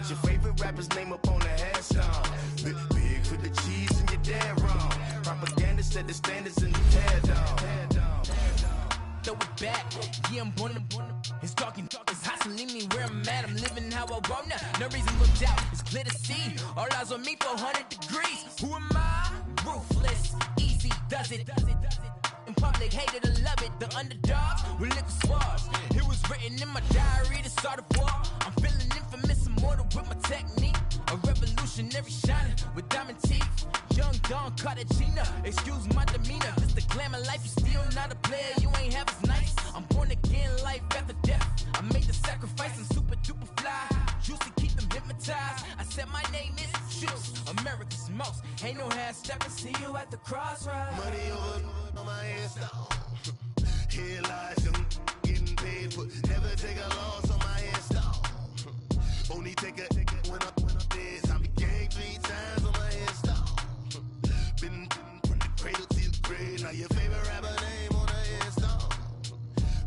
Put your favorite rapper's name up on the headstone. Big for the cheese and you're dead wrong. Propaganda set the standards and you tear down. Throw it back, yeah, I'm born to. It's talking, it's hot, so leave me where I'm at. I'm living how I want now. No reason to look doubt, it's clear to see. All eyes on me, 400 degrees. Who am I? Ruthless, easy, does it. In public, hated or love it. The underdogs with liquor swabs. It was written in my diary to start a war. I'm feeling infamous, immortal with my technique. A revolutionary shining with diamond teeth. Young Don Cartagena, excuse my demeanor. This the glamour life, you still not a player. You ain't half as nice. I'm born again, life after death. I made the sacrifice, I'm super duper fly. Used to keep them hypnotized. I said my name is Juice, America's most. Ain't no half stepping, see you at the crossroads. Money over on my headstone. Here lies young getting paid for. Never take a loss on my headstone. Only take a when I'm dead. I be gang 3 times on my headstone. Been from the cradle to the grave. Now your favorite rapper name on the headstone.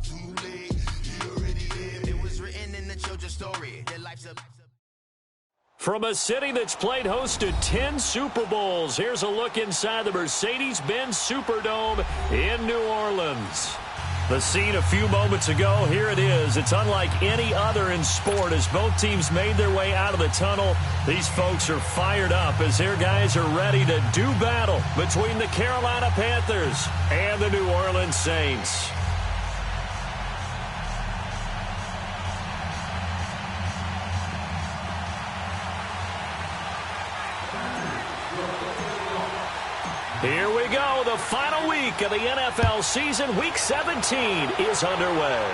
Too late, you already lived. It was written in the children's story. Their life's a From a city that's played host to 10 Super Bowls, here's a look inside the Mercedes-Benz Superdome in New Orleans. The scene a few moments ago, here it is. It's unlike any other in sport as both teams made their way out of the tunnel. These folks are fired up as their guys are ready to do battle between the Carolina Panthers and the New Orleans Saints. Here we go. The final week of the NFL season. Week 17 is underway.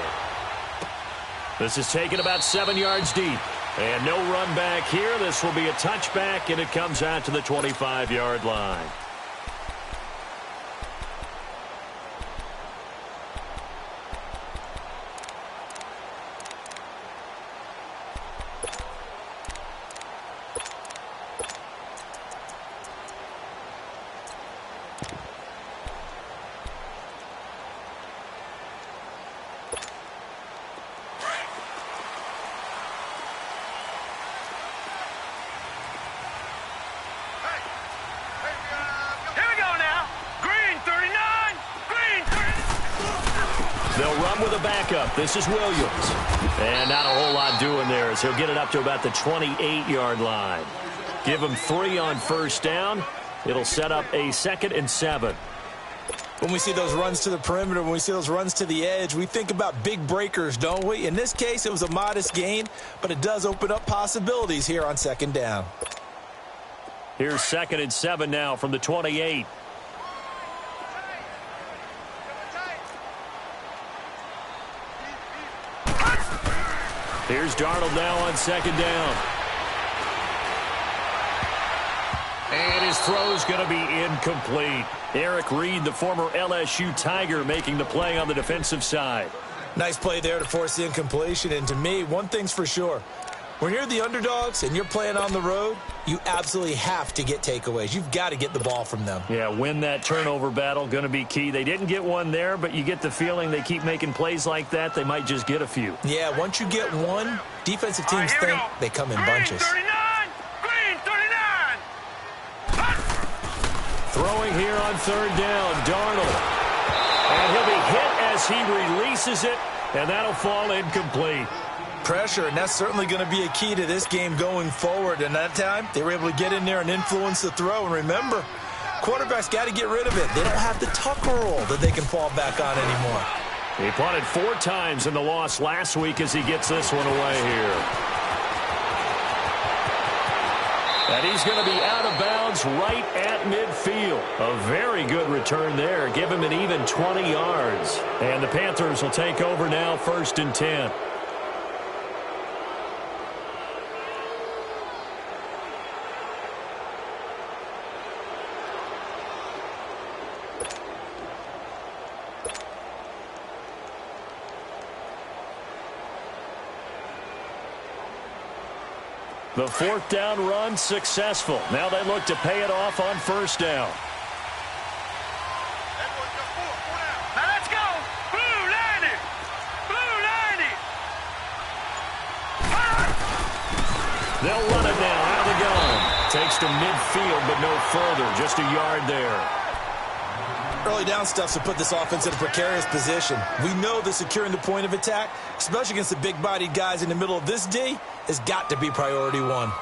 This is taken about 7 yards deep. And no run back here. This will be a touchback, and it comes out to the 25-yard line. This is Williams. And not a whole lot doing there as he'll get it up to about the 28-yard line. Give him 3 on first down. It'll set up a 2nd and 7. When we see those runs to the perimeter, when we see those runs to the edge, we think about big breakers, don't we? In this case, it was a modest gain, but it does open up possibilities here on 2nd down. Here's 2nd and 7 now from the 28. Here's Darnold now on 2nd down. And his throw's going to be incomplete. Eric Reed, the former LSU Tiger, making the play on the defensive side. Nice play there to force the incompletion. And to me, one thing's for sure. When you're the underdogs and you're playing on the road, you absolutely have to get takeaways. You've got to get the ball from them. Yeah, win that turnover battle, going to be key. They didn't get one there, but you get the feeling they keep making plays like that, they might just get a few. Yeah, once you get one, defensive teams think they come in bunches. 39! Green 39! Throwing here on 3rd down, Darnold. And he'll be hit as he releases it, and that'll fall incomplete. Pressure, and that's certainly going to be a key to this game going forward. And that time, they were able to get in there and influence the throw. And remember, quarterbacks got to get rid of it. They don't have the Tucker roll that they can fall back on anymore. He punted 4 times in the loss last week as he gets this one away here. And he's going to be out of bounds right at midfield. A very good return there. Give him an even 20 yards. And the Panthers will take over now, 1st and 10. The 4th down run successful. Now they look to pay it off on 1st down. Now let's go! Blue 90! Blue 90! They'll Takes to midfield, but no further. Just a yard there. Early down stuff to put this offense in a precarious position. We know that securing the point of attack, especially against the big-bodied guys in the middle of this D, has got to be priority one.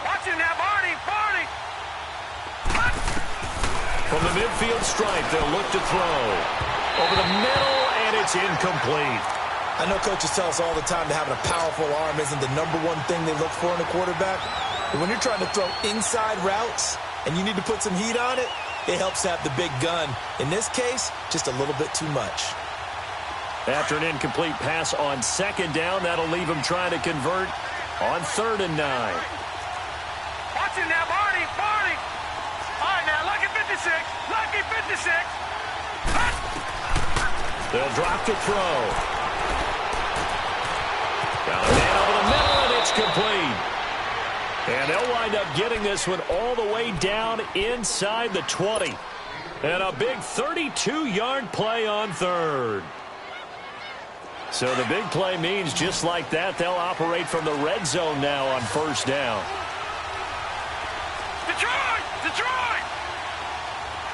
Watching now, Barney. From the midfield stripe, they'll look to throw. Over the middle, and it's incomplete. I know coaches tell us all the time that having a powerful arm isn't the number one thing they look for in a quarterback. But when you're trying to throw inside routes and you need to put some heat on it, it helps to have the big gun. In this case, just a little bit too much. After an incomplete pass on second down, that'll leave him trying to convert on 3rd and 9. Watching now, Barney. All right, now, lucky 56. They'll drop to throw. Got a man over the middle, and it's complete. And they'll wind up getting this one all the way down inside the 20. And a big 32-yard play on 3rd. So the big play means just like that, they'll operate from the red zone now on 1st down. Detroit!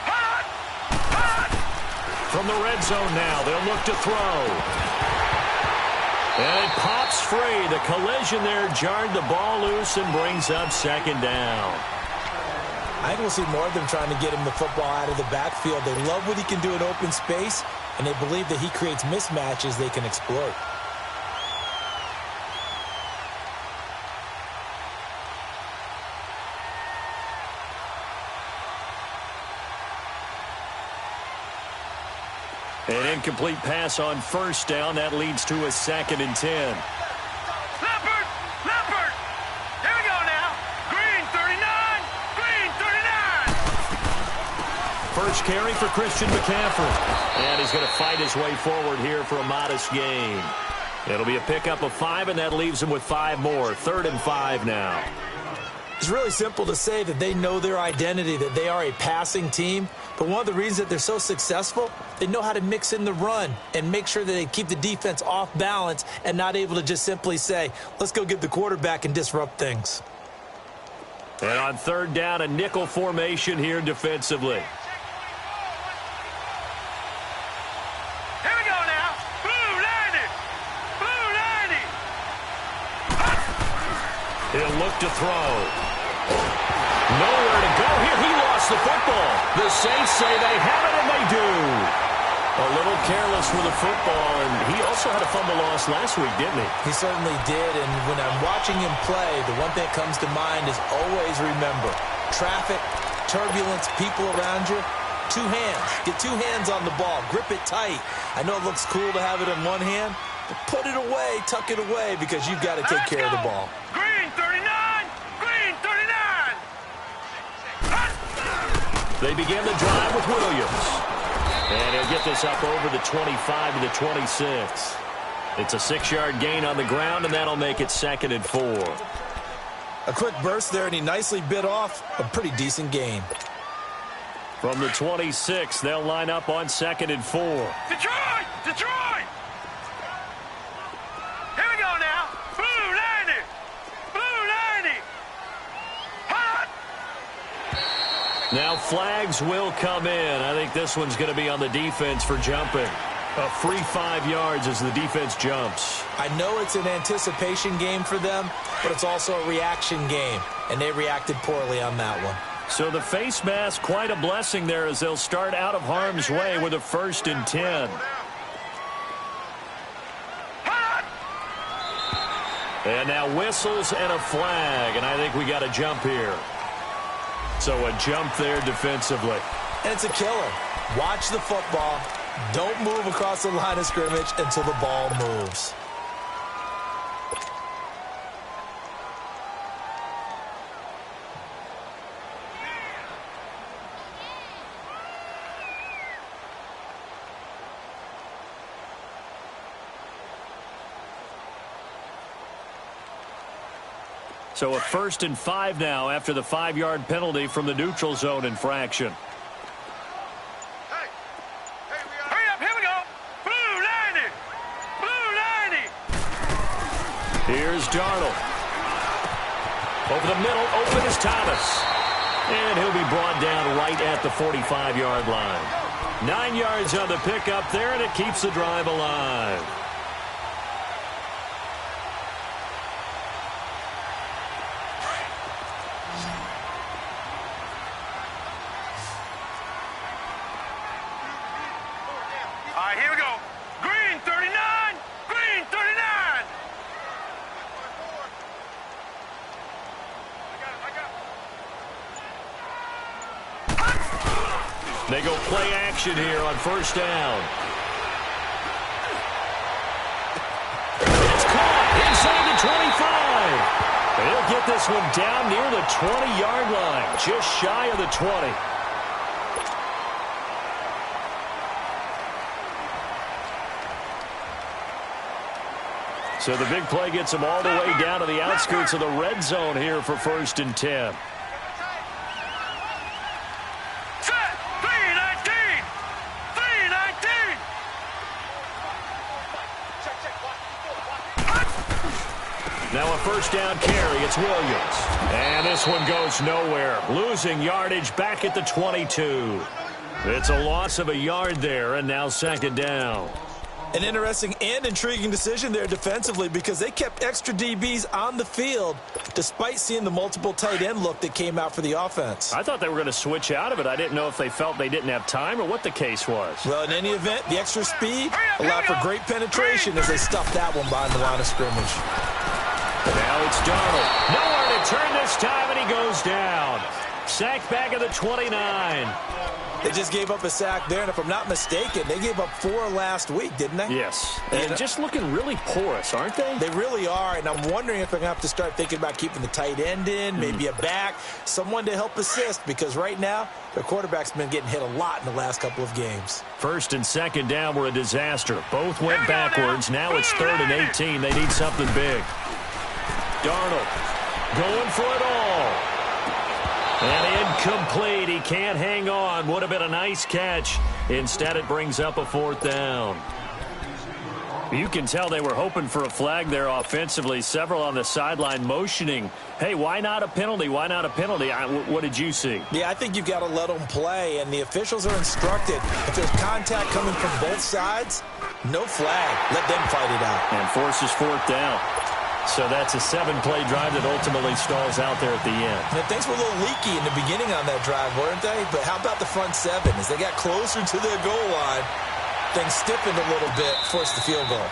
Hot! From the red zone now, they'll look to throw. And it pops free. The collision there jarred the ball loose and brings up 2nd down. I think we'll see more of them trying to get him the football out of the backfield. They love what he can do in open space, and they believe that he creates mismatches they can exploit. An incomplete pass on 1st down. That leads to a 2nd and 10. Leopard! Here we go now. Green 39! First carry for Christian McCaffrey. And he's going to fight his way forward here for a modest gain. It'll be a pickup of 5, and that leaves him with 5 more. 3rd and 5 now. It's really simple to say that they know their identity, that they are a passing team. But one of the reasons that they're so successful, they know how to mix in the run and make sure that they keep the defense off balance and not able to just simply say, let's go get the quarterback and disrupt things. And on 3rd down, a nickel formation here defensively. Here we go now. Blue 90! He'll look to throw. Nowhere to go here. He lost the football. The Saints say they have it, and they do. A little careless with the football, and he also had a fumble loss last week, didn't he? He certainly did, and when I'm watching him play, the one thing that comes to mind is always remember, traffic, turbulence, people around you, 2 hands. Get 2 hands on the ball. Grip it tight. I know it looks cool to have it in one hand, but put it away, tuck it away, because you've got to take care of the ball. Green 39! They begin the drive with Williams. And he'll get this up over the 25 to the 26. It's a 6-yard gain on the ground, and that'll make it 2nd and 4. A quick burst there, and he nicely bit off a pretty decent gain. From the 26, they'll line up on 2nd and 4. Detroit! Here we go now. Blue 90! Hot! Now flags will come in. I think this one's going to be on the defense for jumping. A free 5 yards as the defense jumps. I know it's an anticipation game for them, but it's also a reaction game, and they reacted poorly on that one. So the face mask, quite a blessing there as they'll start out of harm's way with a 1st and 10. And now whistles and a flag, and I think we got a jump here. So a jump there defensively. And it's a killer. Watch the football. Don't move across the line of scrimmage until the ball moves. So a 1st and 5 now after the 5-yard penalty from the neutral zone infraction. Hurry up, here we go. Blue Here's Darnold. Over the middle, open is Thomas. And he'll be brought down right at the 45-yard line. 9 yards on the pickup there, and it keeps the drive alive. All right, here we go. Green 39. Green 39. They go play action here on first down. It's caught inside the 25. They'll get this one down near the 20-yard line, just shy of the 20. So the big play gets them all the way down to the outskirts of the red zone here for 1st and 10. Now a first down carry. It's Williams. And this one goes nowhere. Losing yardage back at the 22. It's a loss of a yard there, and now 2nd down. An interesting and intriguing decision there defensively because they kept extra DBs on the field despite seeing the multiple tight end look that came out for the offense. I thought they were going to switch out of it. I didn't know if they felt they didn't have time or what the case was. Well, in any event, the extra speed allowed for great penetration as they stuffed that one behind the line of scrimmage. Now it's Darnold. Nowhere to turn this time, and he goes down. Sacked back at the 29. They just gave up a sack there, and if I'm not mistaken, they gave up 4 last week, didn't they? Yes. And just looking really porous, aren't they? They really are, and I'm wondering if they're going to have to start thinking about keeping the tight end in, maybe a back, someone to help assist, because right now, their quarterback's been getting hit a lot in the last couple of games. 1st and 2nd down were a disaster. Both went backwards. Now it's 3rd and 18. They need something big. Darnold going for it all. And incomplete. He can't hang on. Would have been a nice catch. Instead, it brings up a 4th down. You can tell they were hoping for a flag there offensively. Several on the sideline motioning, hey, why not a penalty? Why not a penalty? What did you see? Yeah, I think you've got to let them play, and the officials are instructed. If there's contact coming from both sides, no flag. Let them fight it out. And forces 4th down. So that's a 7-play drive that ultimately stalls out there at the end. Now, things were a little leaky in the beginning on that drive, weren't they? But how about the front 7? As they got closer to their goal line, things stiffened a little bit, forced the field goal.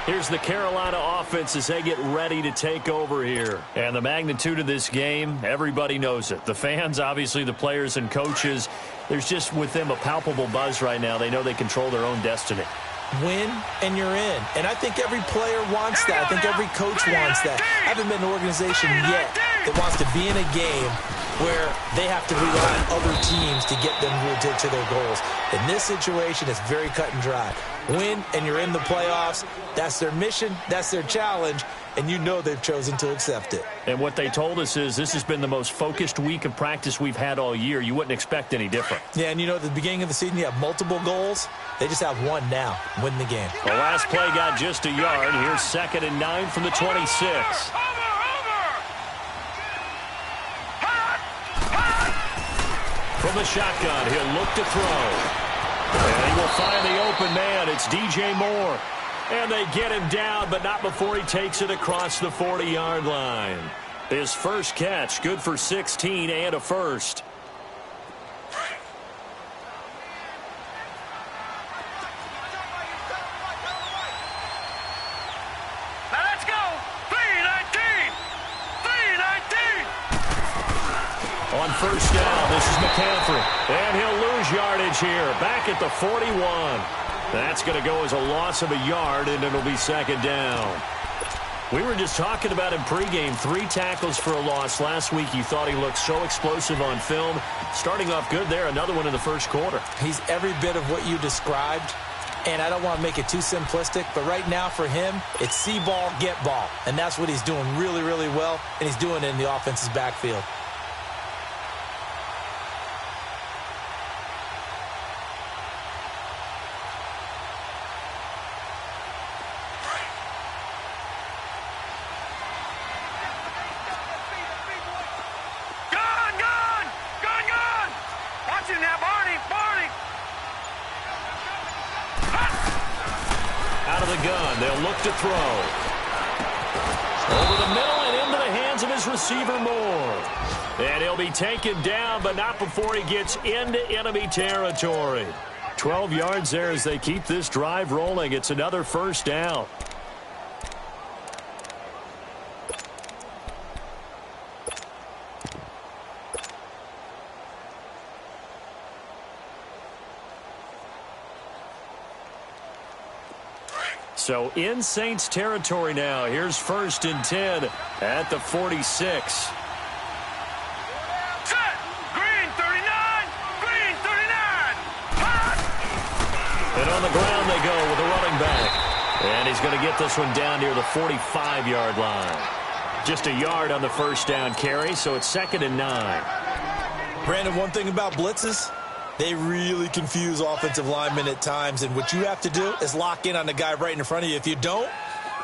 Here's the Carolina offense as they get ready to take over here. And the magnitude of this game, everybody knows it. The fans, obviously the players and coaches, there's just with them a palpable buzz right now. They know they control their own destiny. Win, and you're in. And I think every player wants that. I think every coach wants that. I haven't been an organization yet that wants to be in a game where they have to rely on other teams to get them to their goals. In this situation, it's very cut and dry. Win, and you're in the playoffs. That's their mission. That's their challenge. And you know they've chosen to accept it. And what they told us is this has been the most focused week of practice we've had all year. You wouldn't expect any different. Yeah, and you know at the beginning of the season you have multiple goals. They just have one now. Win the game. The last play got just a yard. Here's 2nd and 9 from the 26. From the shotgun, he'll look to throw. And he will find the open man. It's DJ Moore. And they get him down, but not before he takes it across the 40-yard line. His first catch, good for 16 and a first. Now let's go. 319. 319. On first down, this is McCaffrey. And he'll lose yardage here, back at the 41. That's going to go as a loss of a yard, and it'll be 2nd down. We were just talking about him pregame. 3 tackles for a loss last week. You thought he looked so explosive on film. Starting off good there, another one in the first quarter. He's every bit of what you described, and I don't want to make it too simplistic, but right now for him, it's see ball, get ball. And that's what he's doing really, really well, and he's doing it in the offense's backfield. the gun. They'll look to throw. Over the middle and into the hands of his receiver, Moore. And he'll be taken down, but not before he gets into enemy territory. 12 yards there as they keep this drive rolling. It's another first down. So in Saints territory now. Here's 1st and 10 at the 46. Set! Green 39! Green 39! Hot! And on the ground they go with a running back. And he's going to get this one down near the 45-yard line. Just a yard on the first down carry, so it's 2nd and 9. Brandon, one thing about blitzes, they really confuse offensive linemen at times, and what you have to do is lock in on the guy right in front of you. If you don't,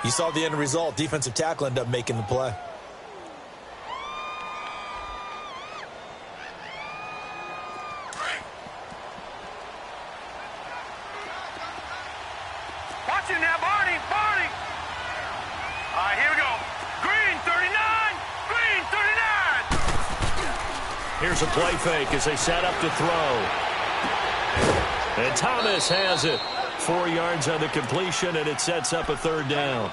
you saw the end result. Defensive tackle ended up making the play. Watch him now, Barney! Barney! All right, here we go. Green 39! Green 39! Here's a play fake as they set up to throw. And Thomas has it. 4 yards on the completion, and it sets up a 3rd down.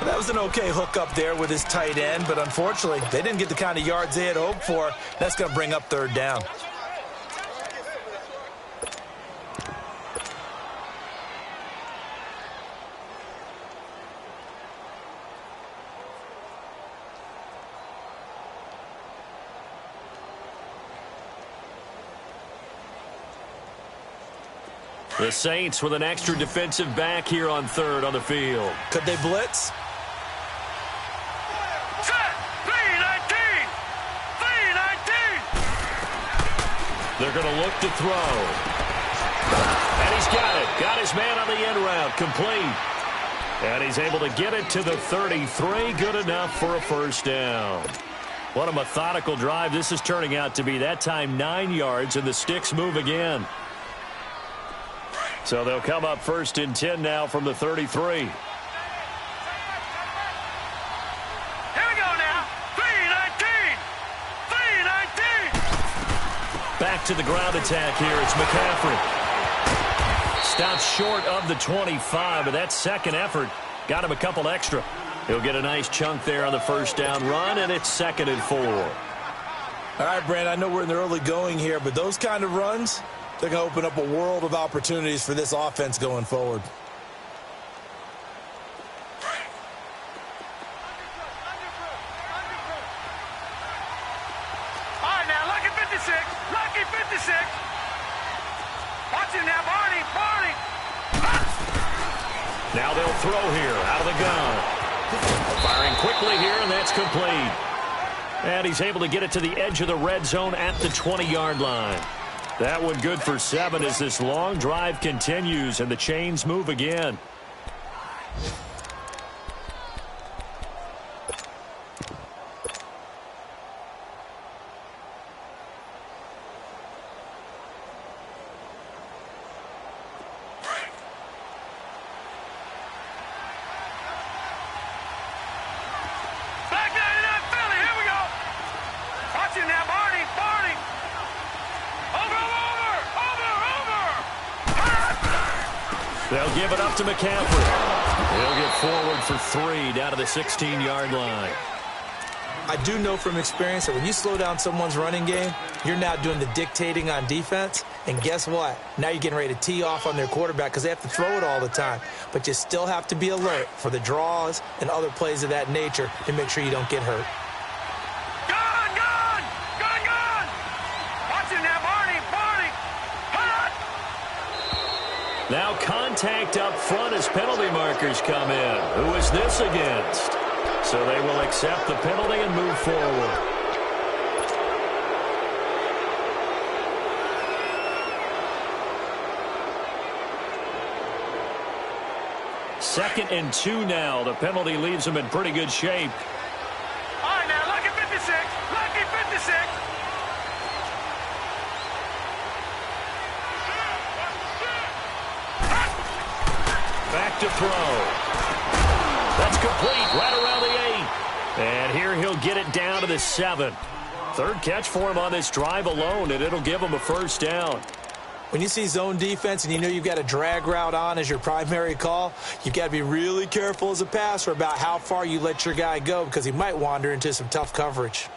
That was an okay hook up there with his tight end, but unfortunately, they didn't get the kind of yards they had hoped for. That's going to bring up 3rd down. The Saints with an extra defensive back here on 3rd on the field. Could they blitz? Set! 319! 319! They're going to look to throw. And he's got it. Got his man on the end route. Complete. And he's able to get it to the 33. Good enough for a first down. What a methodical drive this is turning out to be. That time 9 yards, and the sticks move again. So they'll come up 1st and 10 now from the 33. Here we go now. 319! 319! Back to the ground attack here. It's McCaffrey. Stops short of the 25, but that second effort got him a couple extra. He'll get a nice chunk there on the first down run, and it's 2nd and 4. All right, Brand, I know we're in the early going here, but those kind of runs, they're going to open up a world of opportunities for this offense going forward. All right, now, lucky 56. Lucky 56. Watch him now, Barney. Barney. Now they'll throw here out of the gun. Firing quickly here, and that's complete. And he's able to get it to the edge of the red zone at the 20-yard line. That one good for 7 as this long drive continues and the chains move again. Back 99 Philly. Here we go. Watch him now, Barney. Barney. Over. They'll give it up to McCaffrey. He'll get forward for 3 down to the 16-yard line. I do know from experience that when you slow down someone's running game, you're now doing the dictating on defense. And guess what? Now you're getting ready to tee off on their quarterback because they have to throw it all the time. But you still have to be alert for the draws and other plays of that nature to make sure you don't get hurt. Gone. Watch him now, Barney. Hot. Now contact up front as penalty markers come in. Who is this against? So they will accept the penalty and move forward. Second and 2 now. The penalty leaves them in pretty good shape. All right, now, lucky 56. Lucky 56. Back to throw. That's complete right around the 8. And here he'll get it down to the 7. Third catch for him on this drive alone, and it'll give him a first down. When you see zone defense and you know you've got a drag route on as your primary call, you've got to be really careful as a passer about how far you let your guy go because he might wander into some tough coverage.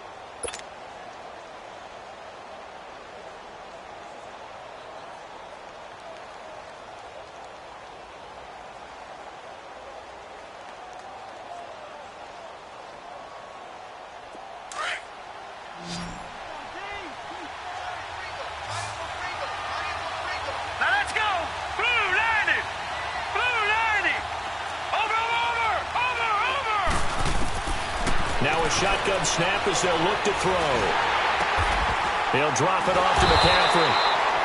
Shotgun snap as they'll look to throw. He'll drop it off to McCaffrey.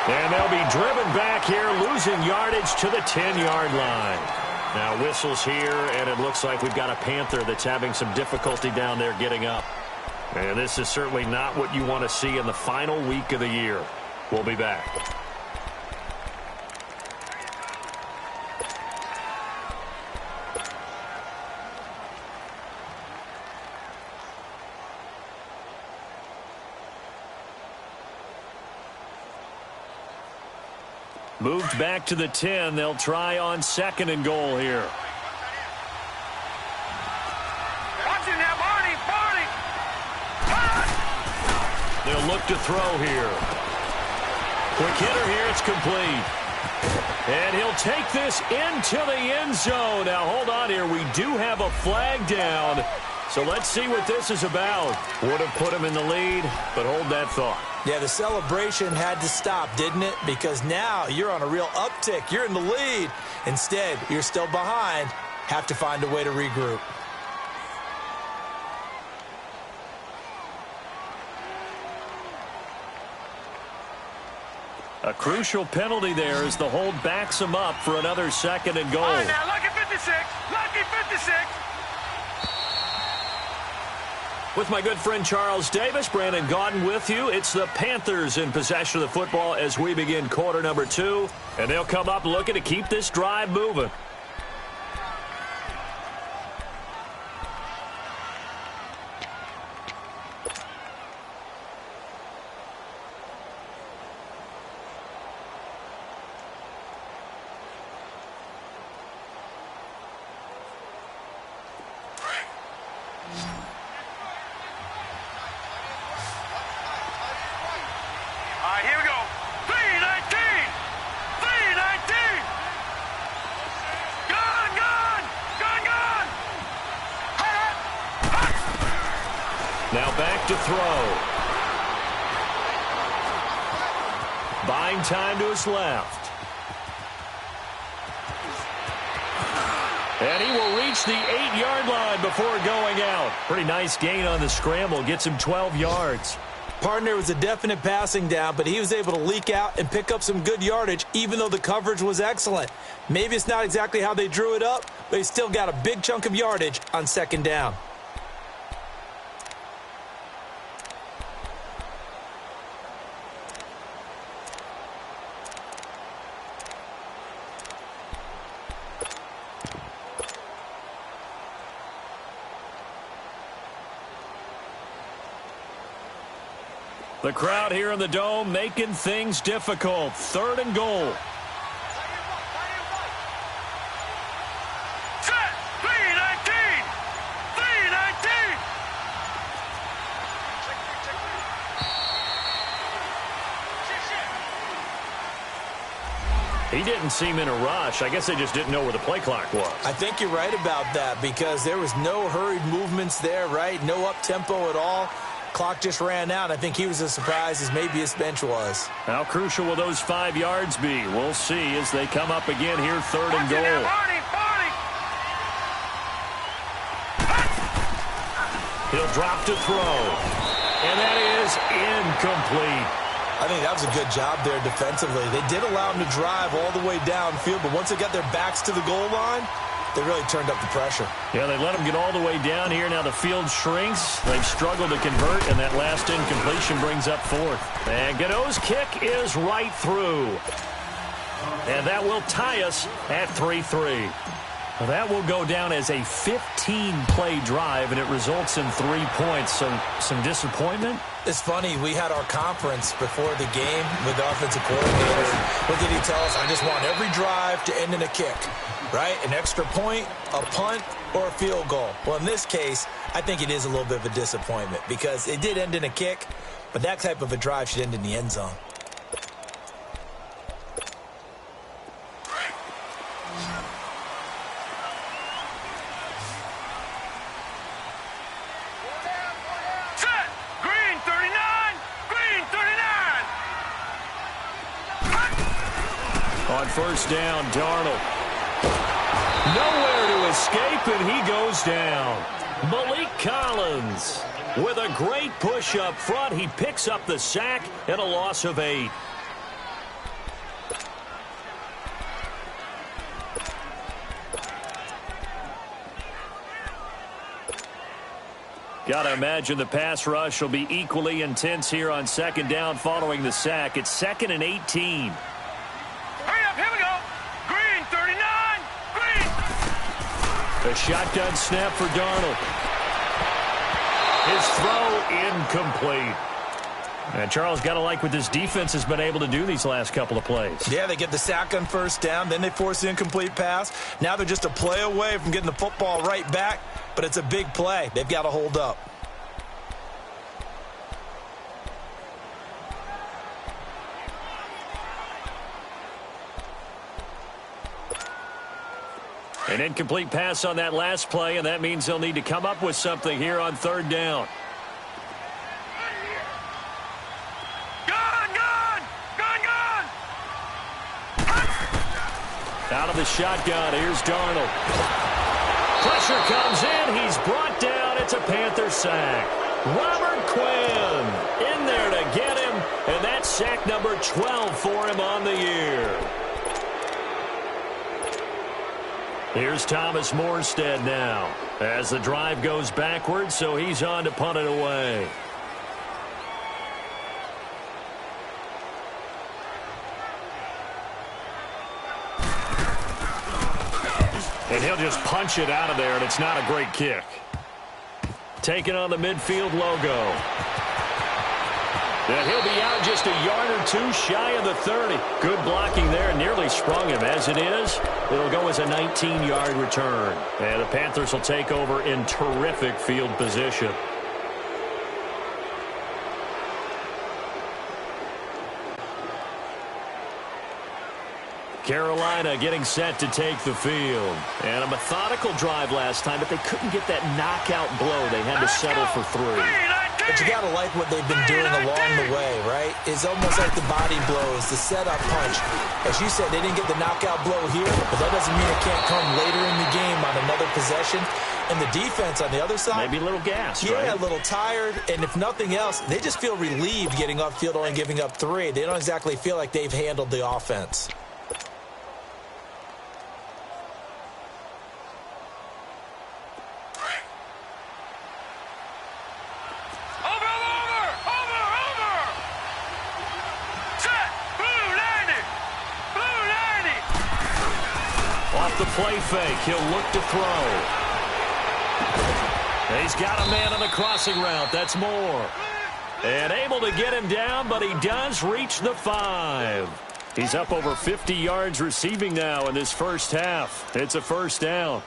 And they'll be driven back here, losing yardage to the 10-yard line. Now whistles here, and it looks like we've got a Panther that's having some difficulty down there getting up. And this is certainly not what you want to see in the final week of the year. We'll be back. Moved back to the 10. They'll try on 2nd and goal here. Watch it now, Barney! They'll look to throw here. Quick hitter here. It's complete. And he'll take this into the end zone. Now, hold on here. We do have a flag down. So let's see what this is about. Would have put him in the lead, but hold that thought. Yeah, the celebration had to stop, didn't it? Because now you're on a real uptick. You're in the lead. Instead, you're still behind. Have to find a way to regroup. A crucial penalty there as the hold backs him up for another 2nd and goal. All right, now, lucky 56. Lucky 56. With my good friend Charles Davis, Brandon Gaudin with you. It's the Panthers in possession of the football as we begin quarter number 2. And they'll come up looking to keep this drive moving. Now back to throw. Buying time to his left. And he will reach the 8-yard line before going out. Pretty nice gain on the scramble. Gets him 12 yards. Partner was a definite passing down, but he was able to leak out and pick up some good yardage, even though the coverage was excellent. Maybe it's not exactly how they drew it up, but he still got a big chunk of yardage on 2nd down. The crowd here in the Dome making things difficult. 3rd and goal. Set! 319! 319! He didn't seem in a rush. I guess they just didn't know where the play clock was. I think you're right about that because there was no hurried movements there, right? No up-tempo at all. Clock just ran out. I think he was as surprised as maybe his bench was. How crucial will those 5 yards be? We'll see as they come up again here, 3rd and goal. He'll drop to throw. And that is incomplete. I think that was a good job there defensively. They did allow him to drive all the way downfield, but once they got their backs to the goal line, they really turned up the pressure. Yeah, they let him get all the way down here. Now the field shrinks. They've struggled to convert, and that last incompletion brings up 4th. And Godot's kick is right through. And that will tie us at 3-3. Well, that will go down as a 15-play drive, and it results in 3 points. So some disappointment? It's funny, we had our conference before the game with the offensive coordinator. What did he tell us? I just want every drive to end in a kick, right? An extra point, a punt, or a field goal. Well, in this case, I think it is a little bit of a disappointment because it did end in a kick, but that type of a drive should end in the end zone. On first down, Darnold. Nowhere to escape, and he goes down. Malik Collins with a great push up front. He picks up the sack and a loss of 8. Got to imagine the pass rush will be equally intense here on second down following the sack. It's 2nd and 18. A shotgun snap for Darnold. His throw incomplete. And Charles, got to like what this defense has been able to do these last couple of plays. Yeah, they get the sack on first down, then they force the incomplete pass. Now they're just a play away from getting the football right back, but it's a big play. They've got to hold up. An incomplete pass on that last play, and that means they'll need to come up with something here on third down. Out of the shotgun, here's Darnold. Pressure comes in, he's brought down, it's a Panther sack. Robert Quinn in there to get him, and that's sack number 12 for him on the year. Here's Thomas Morstead now as the drive goes backwards, so he's on to punt it away. And he'll just punch it out of there, and it's not a great kick. Taking on the midfield logo. And he'll be out just a yard or two shy of the 30. Good blocking there, nearly sprung him. As it is, it'll go as a 19-yard return. And the Panthers will take over in terrific field position. Carolina getting set to take the field. And a methodical drive last time, but they couldn't get that knockout blow. They had to settle for 3. But you got to like what they've been doing along the way, right? It's almost like the body blows, the setup punch. As you said, they didn't get the knockout blow here, but that doesn't mean it can't come later in the game on another possession. And the defense on the other side. Maybe a little gas, yeah, right? A little tired. And if nothing else, they just feel relieved getting upfield, only giving up 3. They don't exactly feel like they've handled the offense. The play fake. He'll look to throw. He's got a man on the crossing route. That's Moore. And able to get him down, but he does reach the 5. He's up over 50 yards receiving now in this first half. It's a first down.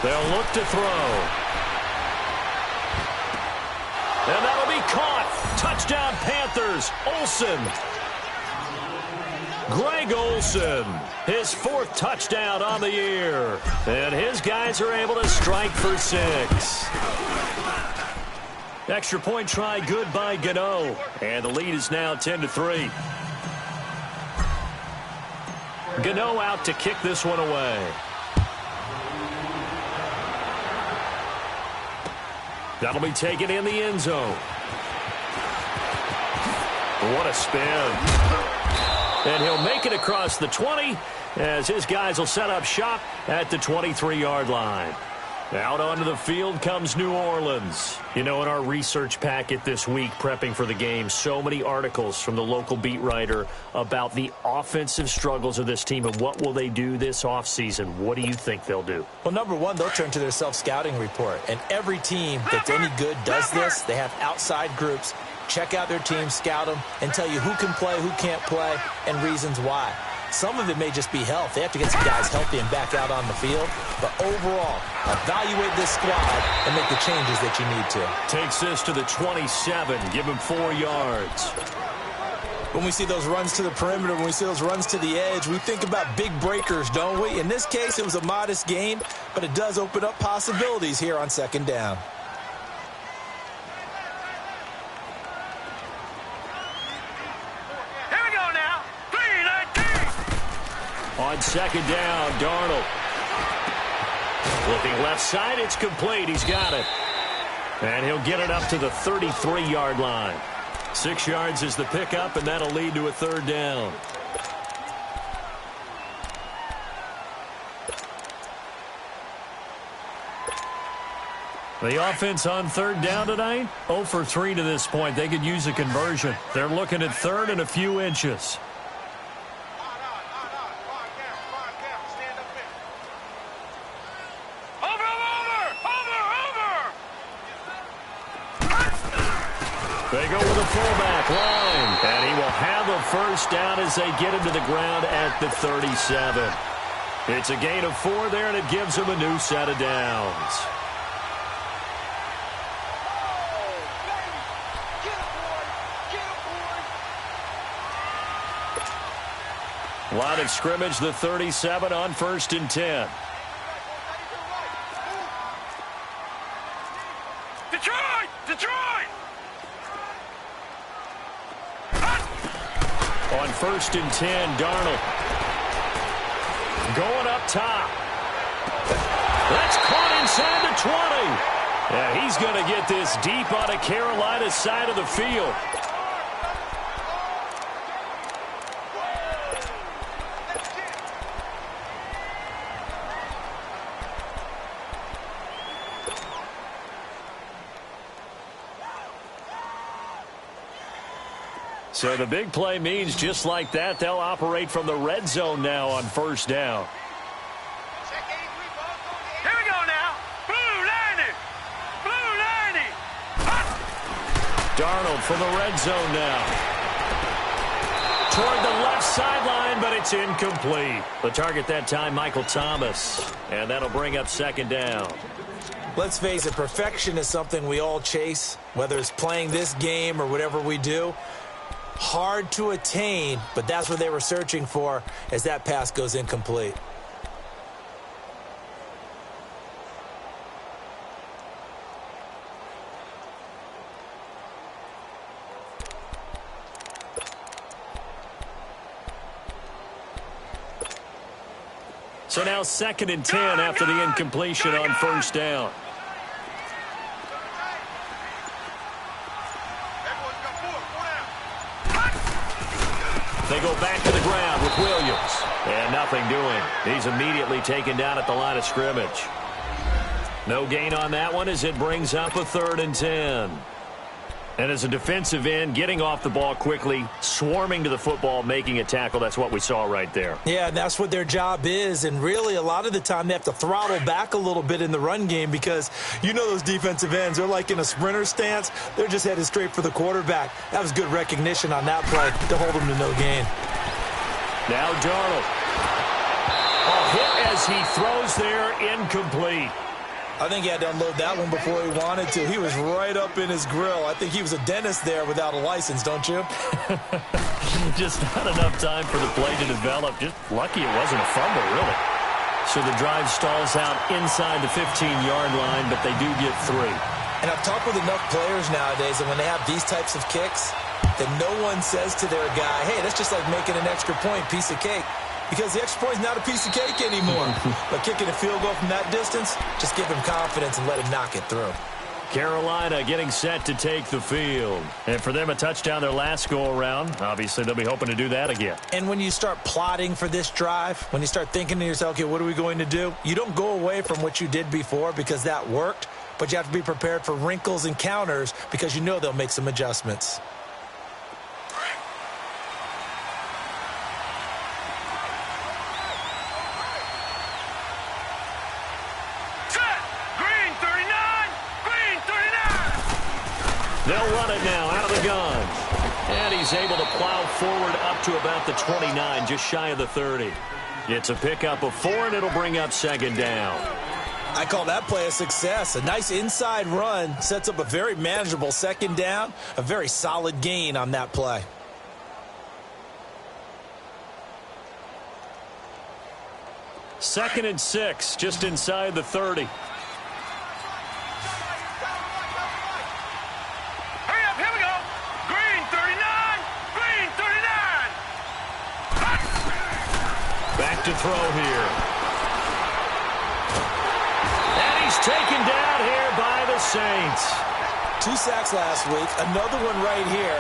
They'll look to throw. And that'll be caught. Touchdown Panthers. Olsen. Greg Olsen, his 4th touchdown on the year. And his guys are able to strike for 6. Extra point try good by Gano. And the lead is now 10-3. Gano out to kick this one away. That'll be taken in the end zone. What a spin. And he'll make it across the 20 as his guys will set up shop at the 23-yard line. Out onto the field comes New Orleans. You know, in our research packet this week, prepping for the game, so many articles from the local beat writer about the offensive struggles of this team and what will they do this offseason. What do you think they'll do? Well, number one, they'll turn to their self-scouting report. And every team that's any good does this. They have outside groups. Check out their team, scout them, and tell you who can play, who can't play, and reasons why. Some of it may just be health. They have to get some guys healthy and back out on the field. But overall, evaluate this squad and make the changes that you need to. Takes this to the 27. Give him 4 yards. When we see those runs to the perimeter, when we see those runs to the edge, we think about big breakers, don't we? In this case, it was a modest gain, but it does open up possibilities here on second down. On second down, Darnold. Looking left side, it's complete. He's got it. And he'll get it up to the 33-yard line. 6 yards is the pickup, and that'll lead to a third down. The offense on third down tonight, 0 for 3 to this point. They could use a conversion. They're looking at third and a few inches. They go with a fullback line, and he will have a first down as they get him to the ground at the 37. It's a gain of 4 there, and it gives him a new set of downs. Line of scrimmage, the 37 on 1st and 10. On 1st and 10, Darnold. Going up top. That's caught inside the 20. Yeah, he's going to get this deep on a Carolina side of the field. So the big play means just like that, they'll operate from the red zone now on 1st down. Here we go now. Blue 90. Blue 90. Darnold from the red zone now. Toward the left sideline, but it's incomplete. The target that time, Michael Thomas. And that'll bring up 2nd down. Let's face it, perfection is something we all chase, whether it's playing this game or whatever we do. Hard to attain, but that's what they were searching for as that pass goes incomplete. So now 2nd and 10 after the incompletion on 1st down. They go back to the ground with Williams. And nothing doing. He's immediately taken down at the line of scrimmage. No gain on that one as it brings up a 3rd and 10. And as a defensive end, getting off the ball quickly, swarming to the football, making a tackle, that's what we saw right there. Yeah, that's what their job is. And really, a lot of the time, they have to throttle back a little bit in the run game because you know those defensive ends, they're like in a sprinter stance. They're just headed straight for the quarterback. That was good recognition on that play to hold them to no gain. Now Darnold. A hit as he throws there, incomplete. I think he had to unload that one before he wanted to. He was right up in his grill. I think he was a dentist there without a license, don't you? Just not enough time for the play to develop. Just lucky it wasn't a fumble, really. So the drive stalls out inside the 15-yard line, but they do get 3. And I've talked with enough players nowadays, and when they have these types of kicks, that no one says to their guy, hey, that's just like making an extra point, piece of cake. Because the extra point is not a piece of cake anymore. But kicking a field goal from that distance, just give him confidence and let him knock it through. Carolina getting set to take the field. And for them, a touchdown their last go-around. Obviously, they'll be hoping to do that again. And when you start plotting for this drive, when you start thinking to yourself, okay, what are we going to do? You don't go away from what you did before because that worked, but you have to be prepared for wrinkles and counters because you know they'll make some adjustments. They'll run it now out of the gun. And he's able to plow forward up to about the 29, just shy of the 30. It's a pickup of 4, and it'll bring up second down. I call that play a success. A nice inside run sets up a very manageable second down, a very solid gain on that play. Second and 6, just inside the 30. To throw here. And he's taken down here by the Saints. 2 sacks last week, another one right here.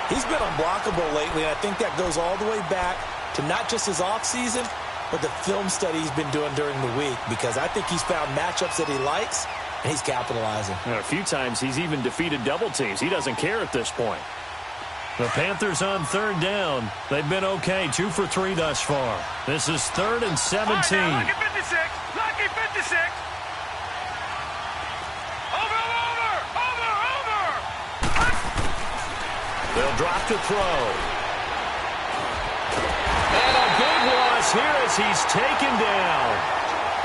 He's been unblockable lately, and I think that goes all the way back to not just his offseason, but the film study he's been doing during the week, because I think he's found matchups that he likes, and he's capitalizing. And a few times he's even defeated double teams. He doesn't care at this point. The Panthers on third down. They've been okay, 2 for 3 thus far. This is 3rd and 17. Lucky 56. Lucky 56. Over. They'll drop to throw. And a big loss here as he's taken down.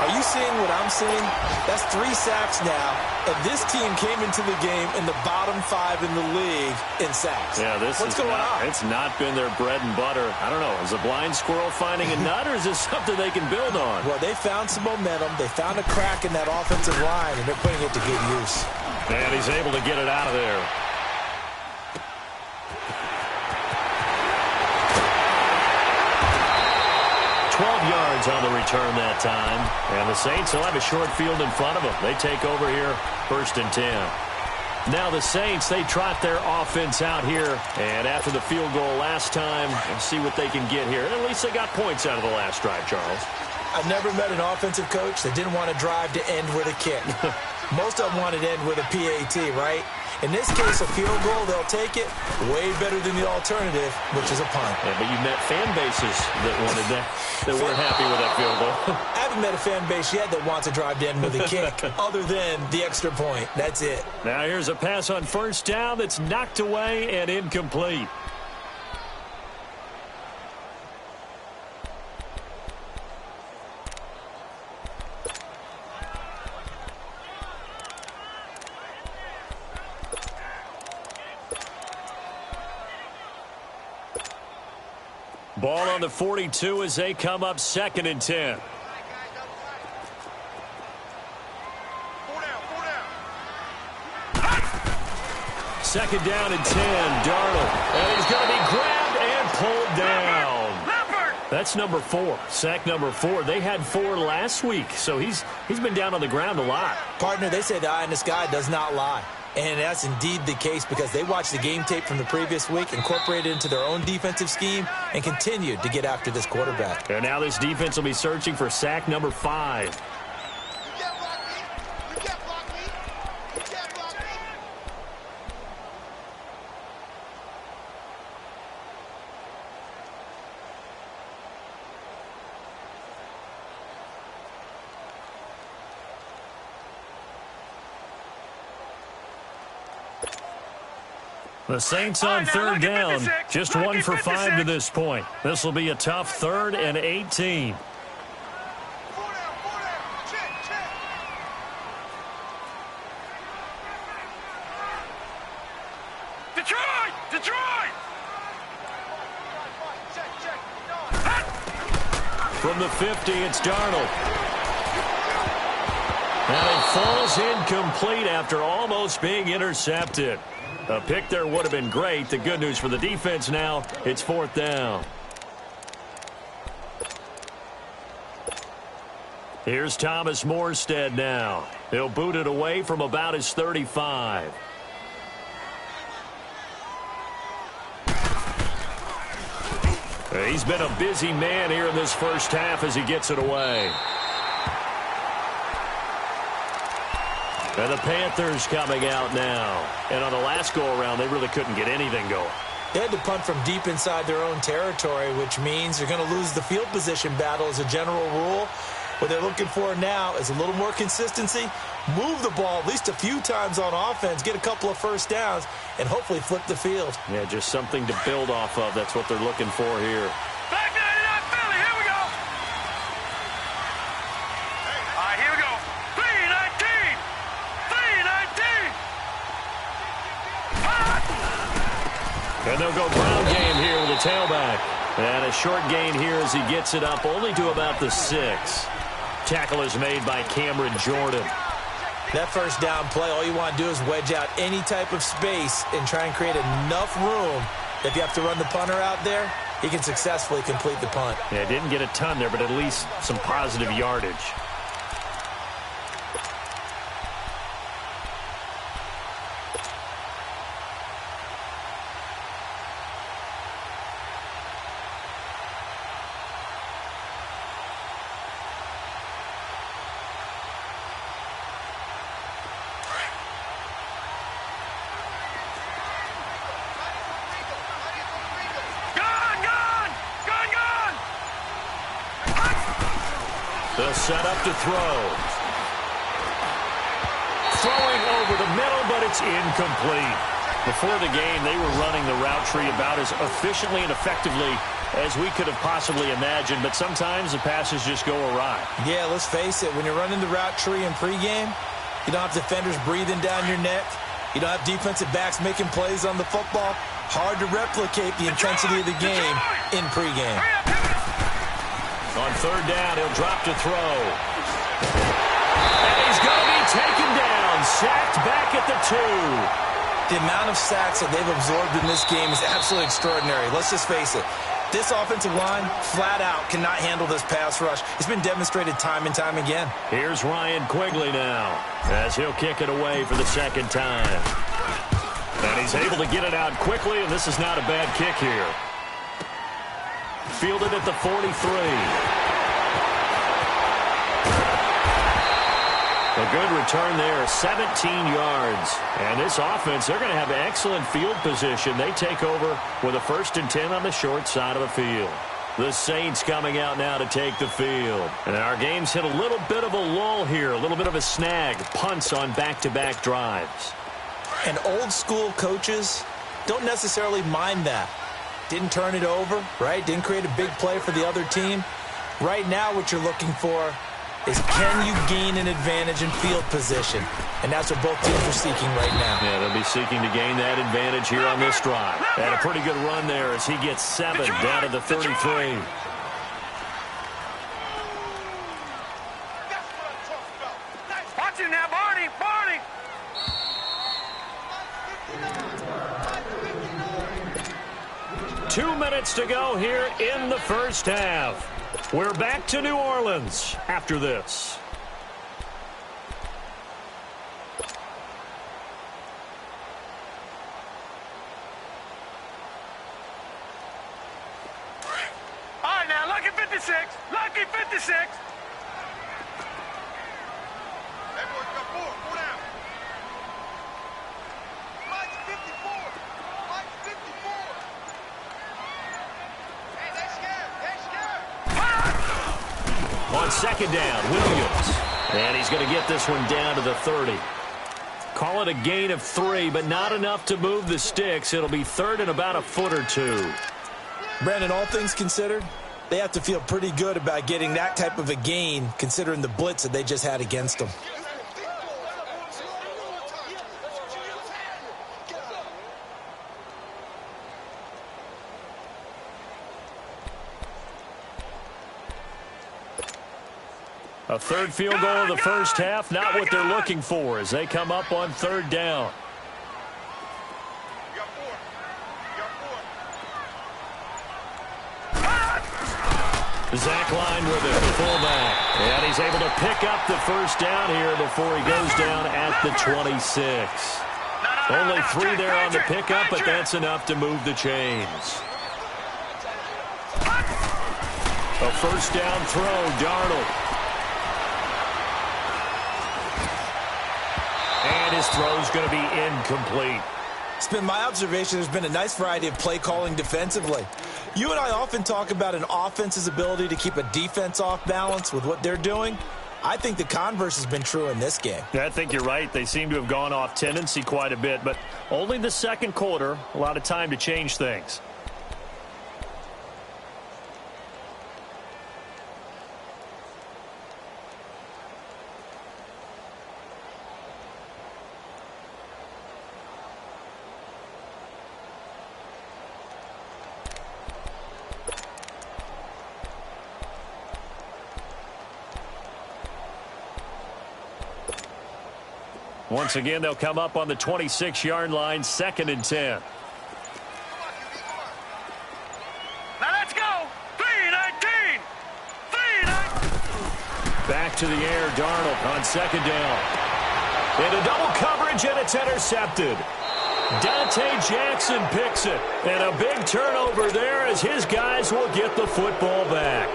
Are you seeing what I'm seeing? That's 3 sacks now, and this team came into the game in the bottom 5 in the league in sacks. Yeah, what's going on? It's not been their bread and butter. I don't know. Is a blind squirrel finding a nut, or is this something they can build on? Well, they found some momentum. They found a crack in that offensive line, and they're putting it to good use. And he's able to get it out of there. Yards on the return that time. And the Saints will have a short field in front of them. They take over here, 1st and 10. Now the Saints, they trot their offense out here. And after the field goal last time, we'll see what they can get here. And at least they got points out of the last drive, Charles. I've never met an offensive coach that didn't want to drive to end with a kick. Most of them wanted to end with a PAT, right? In this case, a field goal, they'll take it way better than the alternative, which is a punt. Yeah, but you've met fan bases that wanted that, that weren't happy with that field goal. I haven't met a fan base yet that wants to drive to end with a kick, other than the extra point. That's it. Now here's a pass on 1st down that's knocked away and incomplete. Ball on the 42 as they come up 2nd and 10. Second down and 10, Darnold. And he's going to be grabbed and pulled down. That's number 4, sack number 4. They had 4 last week, so he's been down on the ground a lot. Partner, they say the eye in the sky does not lie. And that's indeed the case because they watched the game tape from the previous week, incorporated it into their own defensive scheme, and continued to get after this quarterback. And now this defense will be searching for sack number 5. The Saints on 3rd down, just 1 for 5 to this point. This will be a tough 3rd and 18. Detroit! From the 50, it's Darnold. And it falls incomplete after almost being intercepted. A pick there would have been great. The good news for the defense now, it's 4th down. Here's Thomas Morstead now. He'll boot it away from about his 35. He's been a busy man here in this first half as he gets it away. And the Panthers coming out now. And on the last go-around, they really couldn't get anything going. They had to punt from deep inside their own territory, which means they're going to lose the field position battle as a general rule. What they're looking for now is a little more consistency, move the ball at least a few times on offense, get a couple of first downs, and hopefully flip the field. Yeah, just something to build off of. That's what they're looking for here. Back 99 Philly, here we go. All right, here we go. 319. 319. And they'll go ground game here with a tailback. And a short gain here as he gets it up only to about the 6. Tackle is made by Cameron Jordan. That first down play, all you want to do is wedge out any type of space and try and create enough room that if you have to run the punter out there, he can successfully complete the punt. Yeah, didn't get a ton there, but at least some positive yardage. They'll set up to throw. Throwing over the middle, but it's incomplete. Before the game, they were running the route tree about as efficiently and effectively as we could have possibly imagined, but sometimes the passes just go awry. Yeah, let's face it, when you're running the route tree in pregame, you don't have defenders breathing down your neck. You don't have defensive backs making plays on the football. Hard to replicate the intensity of the game in pregame. On 3rd down, he'll drop to throw. And he's going to be taken down, sacked back at the 2. The amount of sacks that they've absorbed in this game is absolutely extraordinary. Let's just face it. This offensive line, flat out, cannot handle this pass rush. It's been demonstrated time and time again. Here's Ryan Quigley now, as he'll kick it away for the 2nd time. And he's able to get it out quickly, and this is not a bad kick here. Fielded at the 43. A good return there, 17 yards. And this offense, they're going to have excellent field position. They take over with a 1st and 10 on the short side of the field. The Saints coming out now to take the field. And our game's hit a little bit of a lull here, a little bit of a snag. Punts on back-to-back drives. And old-school coaches don't necessarily mind that. Didn't turn it over, right? Didn't create a big play for the other team. Right now what you're looking for is can you gain an advantage in field position? And that's what both teams are seeking right now. Yeah, they'll be seeking to gain that advantage here on this drive. And a pretty good run there as he gets 7 down to the 33. Watch it now, Barney, Barney. Two minutes to go here in the first half. We're back to New Orleans after this. All right, now, lucky 56. Lucky 56. Hey, boys, got 4. 4 down. Mike's 54. Mike's 54. Hey, they're scared. They're scared. On 2nd down, Williams. And he's going to get this one down to the 30. Call it a gain of 3, but not enough to move the sticks. It'll be 3rd and about a foot or 2. Brandon, all things considered, they have to feel pretty good about getting that type of a gain considering the blitz that they just had against them. A third field goal in the first half, not what they're looking for as they come up on third down. Zach Line with it, the fullback. And he's able to pick up the first down here before he goes down at the 26. Only 3 there on the pickup, but that's enough to move the chains. A first down throw, Darnold. And his throw's going to be incomplete. It's been my observation there's been a nice variety of play calling defensively. You and I often talk about an offense's ability to keep a defense off balance with what they're doing. I think the converse has been true in this game. Yeah, I think you're right. They seem to have gone off tendency quite a bit, but only the second quarter, a lot of time to change things. Once again, they'll come up on the 26-yard line, 2nd and 10. Now let's go. 3-19. 3-19. Back to the air, Darnold on 2nd down. Into double coverage, and it's intercepted. Dante Jackson picks it. And a big turnover there as his guys will get the football back.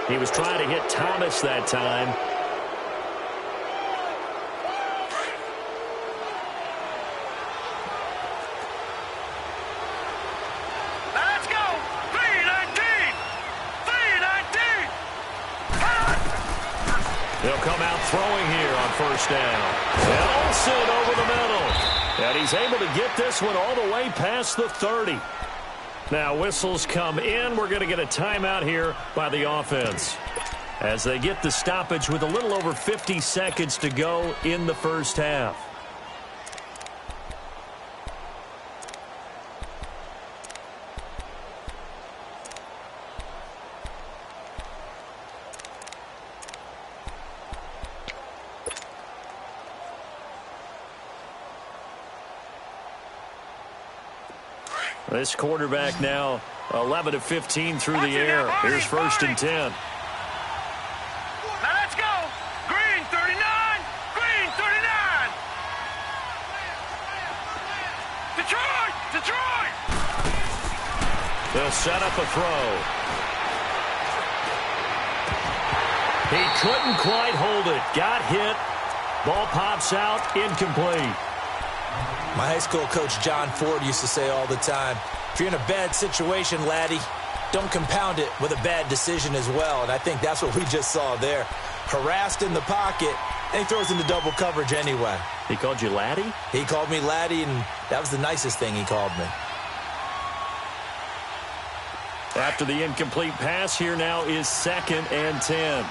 He was trying to hit Thomas that time. They'll come out throwing here on first down. And Olsen over the middle. And he's able to get this one all the way past the 30. Now whistles come in. We're going to get a timeout here by the offense as they get the stoppage with a little over 50 seconds to go in the first half. This quarterback now 11 of 15 through the air. Here's 1st and 10. Now let's go. Green 39. Green 39. Detroit. Detroit. They'll set up a throw. He couldn't quite hold it. Got hit. Ball pops out. Incomplete. My high school coach, John Ford, used to say all the time, if you're in a bad situation, laddie, don't compound it with a bad decision as well. And I think that's what we just saw there. Harassed in the pocket, and he throws into double coverage anyway. He called you laddie? He called me laddie, and that was the nicest thing he called me. After the incomplete pass, here now is 2nd and 10.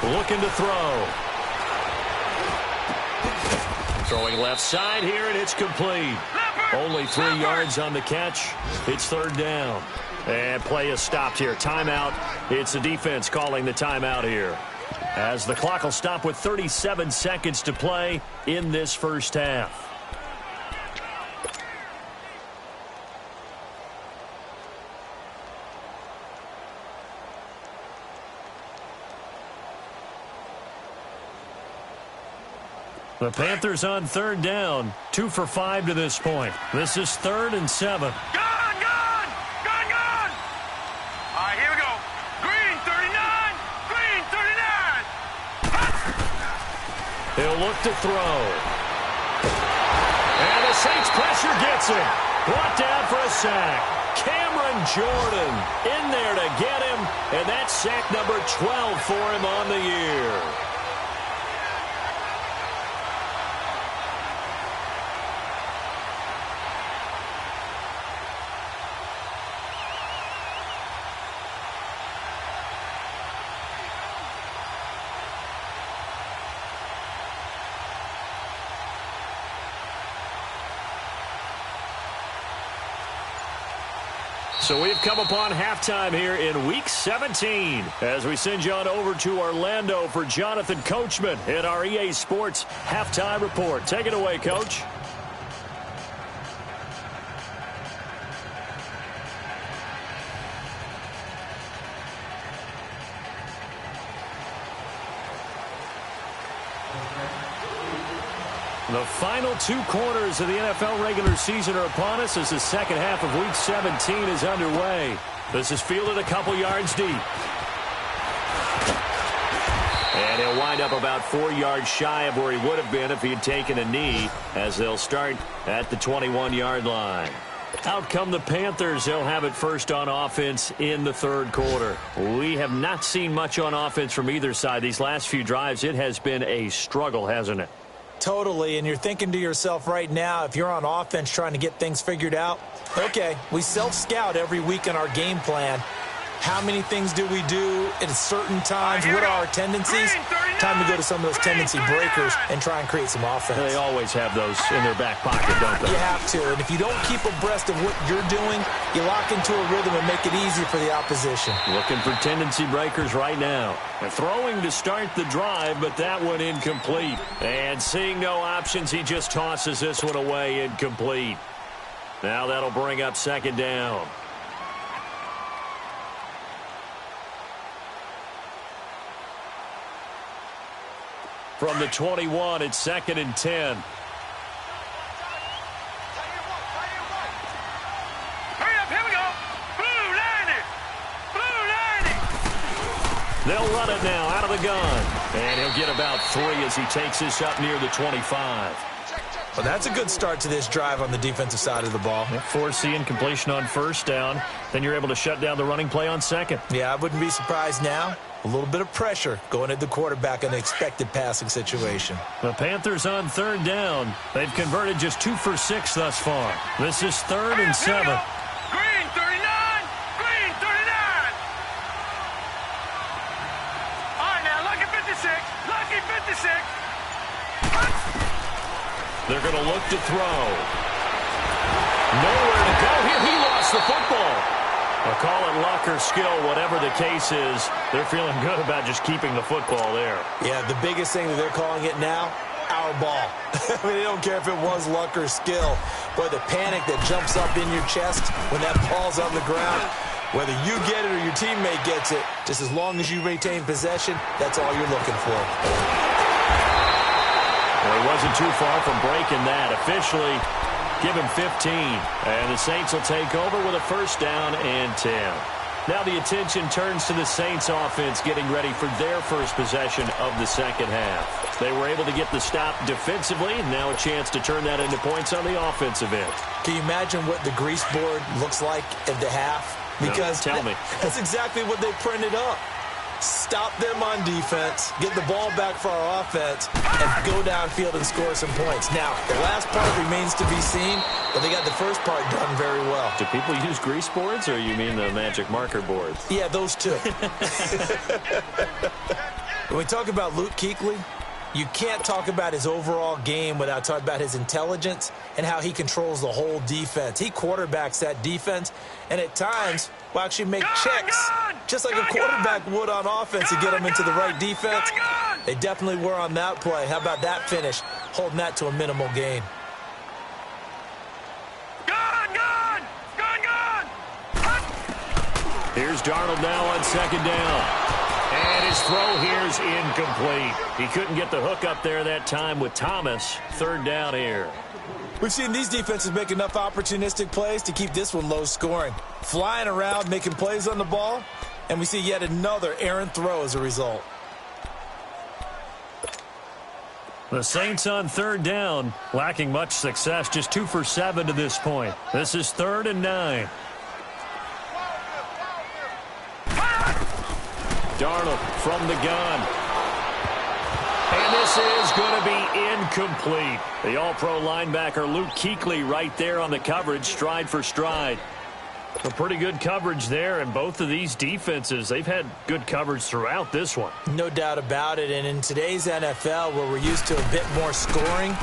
Looking to throw. Throwing left side here, and it's complete. Only 3 yards on the catch. It's 3rd down. And play is stopped here. Timeout. It's the defense calling the timeout here, as the clock will stop with 37 seconds to play in this first half. The Panthers on 3rd down, 2 for 5 to this point. This is 3rd and 7. Gun! All right, here we go. Green 39. Green 39. He'll look to throw. And the Saints pressure gets him. Brought down for a sack. Cameron Jordan in there to get him. And that's sack number 12 for him on the year. So we've come upon halftime here in Week 17 as we send you on over to Orlando for Jonathan Coachman in our EA Sports Halftime Report. Take it away, Coach. The final 2 quarters of the NFL regular season are upon us as the second half of Week 17 is underway. This is fielded a couple yards deep. And he'll wind up about 4 yards shy of where he would have been if he had taken a knee, as they'll start at the 21-yard line. Out come the Panthers. They'll have it first on offense in the third quarter. We have not seen much on offense from either side. These last few drives, it has been a struggle, hasn't it? Totally, and you're thinking to yourself right now, if you're on offense trying to get things figured out, okay, we self-scout every week in our game plan. How many things do we do at certain times? What are our tendencies? Time to go to some of those tendency breakers and try and create some offense. They always have those in their back pocket, don't they? You have to, and if you don't keep abreast of what you're doing, you lock into a rhythm and make it easy for the opposition. Looking for tendency breakers right now. They're throwing to start the drive, but that one incomplete. And seeing no options, he just tosses this one away incomplete. Now that'll bring up second down. From the 21, it's second and 10. Hurry up, here we go. Blue lining. Blue lining. They'll run it now out of the gun. And he'll get about 3 as he takes this up near the 25. Well, that's a good start to this drive on the defensive side of the ball. Force the incompletion on first down. Then you're able to shut down the running play on second. Yeah, I wouldn't be surprised now. A little bit of pressure going at the quarterback in an expected passing situation. The Panthers on third down. They've converted just 2 for 6 thus far. This is 3rd and 7. Green 39. Green 39. All right, now, lucky 56. Lucky 56. They're going to look to throw. Nowhere to go here. He lost the football. I'll call it luck or skill, whatever the case is. They're feeling good about just keeping the football there. Yeah, the biggest thing that they're calling it now, our ball. I mean, they don't care if it was luck or skill. But the panic that jumps up in your chest when that ball's on the ground, whether you get it or your teammate gets it, just as long as you retain possession, that's all you're looking for. Well, he wasn't too far from breaking that. Officially, give him 15. And the Saints will take over with a first down and 10. Now the attention turns to the Saints offense getting ready for their first possession of the second half. They were able to get the stop defensively. Now a chance to turn that into points on the offensive end. Can you imagine what the grease board looks like at the half? Because no, tell me. That's exactly what they printed up. Stop them on defense, get the ball back for our offense, and go downfield and score some points. Now, the last part remains to be seen, but they got the first part done very well. Do people use grease boards, or you mean the magic marker boards? Yeah, those two. When we talk about Luke Kuechly, you can't talk about his overall game without talking about his intelligence and how he controls the whole defense. He quarterbacks that defense, and at times will actually make checks, just like a quarterback would on offense to get them into the right defense. They definitely were on that play. How about that finish, holding that to a minimal gain? Here's Darnold now on second down. And his throw here's incomplete. He couldn't get the hook up there that time with Thomas. Third down here. We've seen these defenses make enough opportunistic plays to keep this one low scoring. Flying around, making plays on the ball, and we see yet another errant throw as a result. The Saints on third down, lacking much success, just 2 for 7 to this point. This is 3rd and 9. Darnold from the gun. And this is going to be incomplete. The all-pro linebacker Luke Kuechly right there on the coverage, stride for stride. A pretty good coverage there, and both of these defenses, they've had good coverage throughout this one. No doubt about it, and in today's NFL, where we're used to a bit more scoring,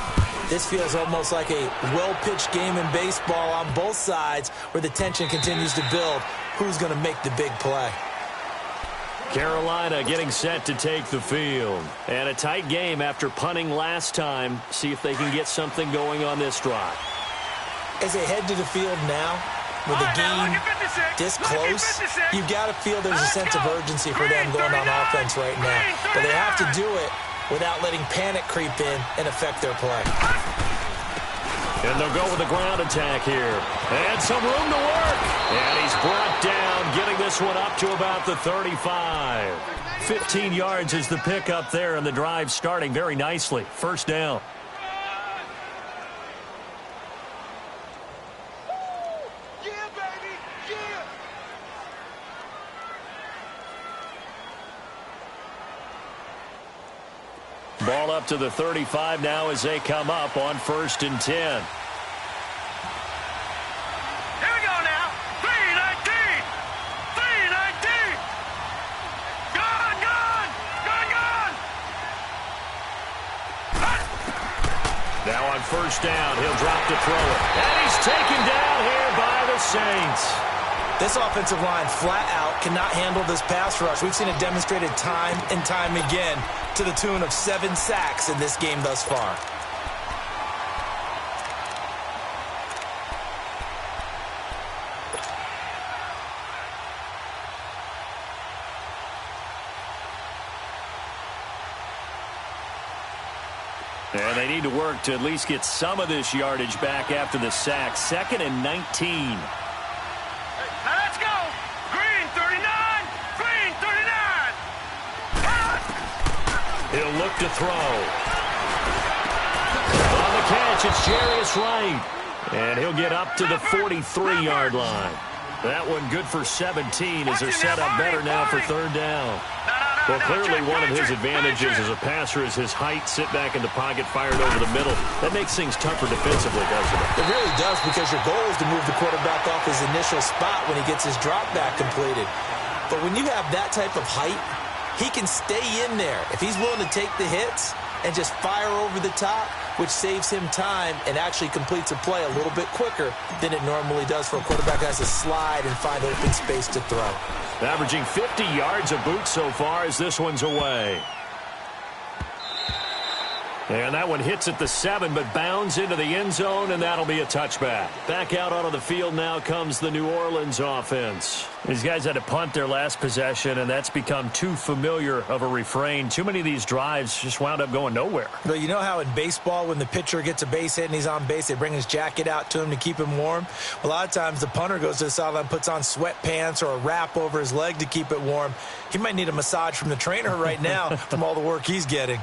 This feels almost like a well-pitched game in baseball on both sides where the tension continues to build. Who's going to make the big play? Carolina getting set to take the field. And a tight game after punting last time. See if they can get something going on this drive. As they head to the field now, with a game this close, you've got to feel there's a sense of urgency for them going on offense right now. But they have to do it without letting panic creep in and affect their play. And they'll go with the ground attack here. And some room to work. And he's brought down, getting this one up to about the 35. 15 yards is the pickup there, and the drive starting very nicely. First down. Ball up to the 35 now as they come up on 1st and 10. Here we go now. 3-19. 3-19. Gone. Now on 1st down, he'll drop to throw it. And he's taken down here by the Saints. This offensive line flat out cannot handle this pass rush. We've seen it demonstrated time and time again to the tune of 7 sacks in this game thus far. And they need to work to at least get some of this yardage back after the sack. 2nd and 19. Now let's go. Green 39. Green 39. He'll look to throw. On the catch, it's Jarius Wright. And he'll get up to the 43-yard line. That one good for 17 as they're set up better now for 3rd down. Well, clearly one of his advantages as a passer is his height. Sit back in the pocket, fired over the middle. That makes things tougher defensively, doesn't it? It really does, because your goal is to move the quarterback off his initial spot when he gets his drop back completed. But when you have that type of height, he can stay in there. If he's willing to take the hits and just fire over the top, which saves him time and actually completes a play a little bit quicker than it normally does for a quarterback who has to slide and find open space to throw. Averaging 50 yards a boot so far as this one's away. And that one hits at the 7, but bounds into the end zone, and that'll be a touchback. Back out onto the field now comes the New Orleans offense. These guys had to punt their last possession, and that's become too familiar of a refrain. Too many of these drives just wound up going nowhere. But you know how in baseball, when the pitcher gets a base hit and he's on base, they bring his jacket out to him to keep him warm? A lot of times the punter goes to the sideline, puts on sweatpants or a wrap over his leg to keep it warm. He might need a massage from the trainer right now from all the work he's getting.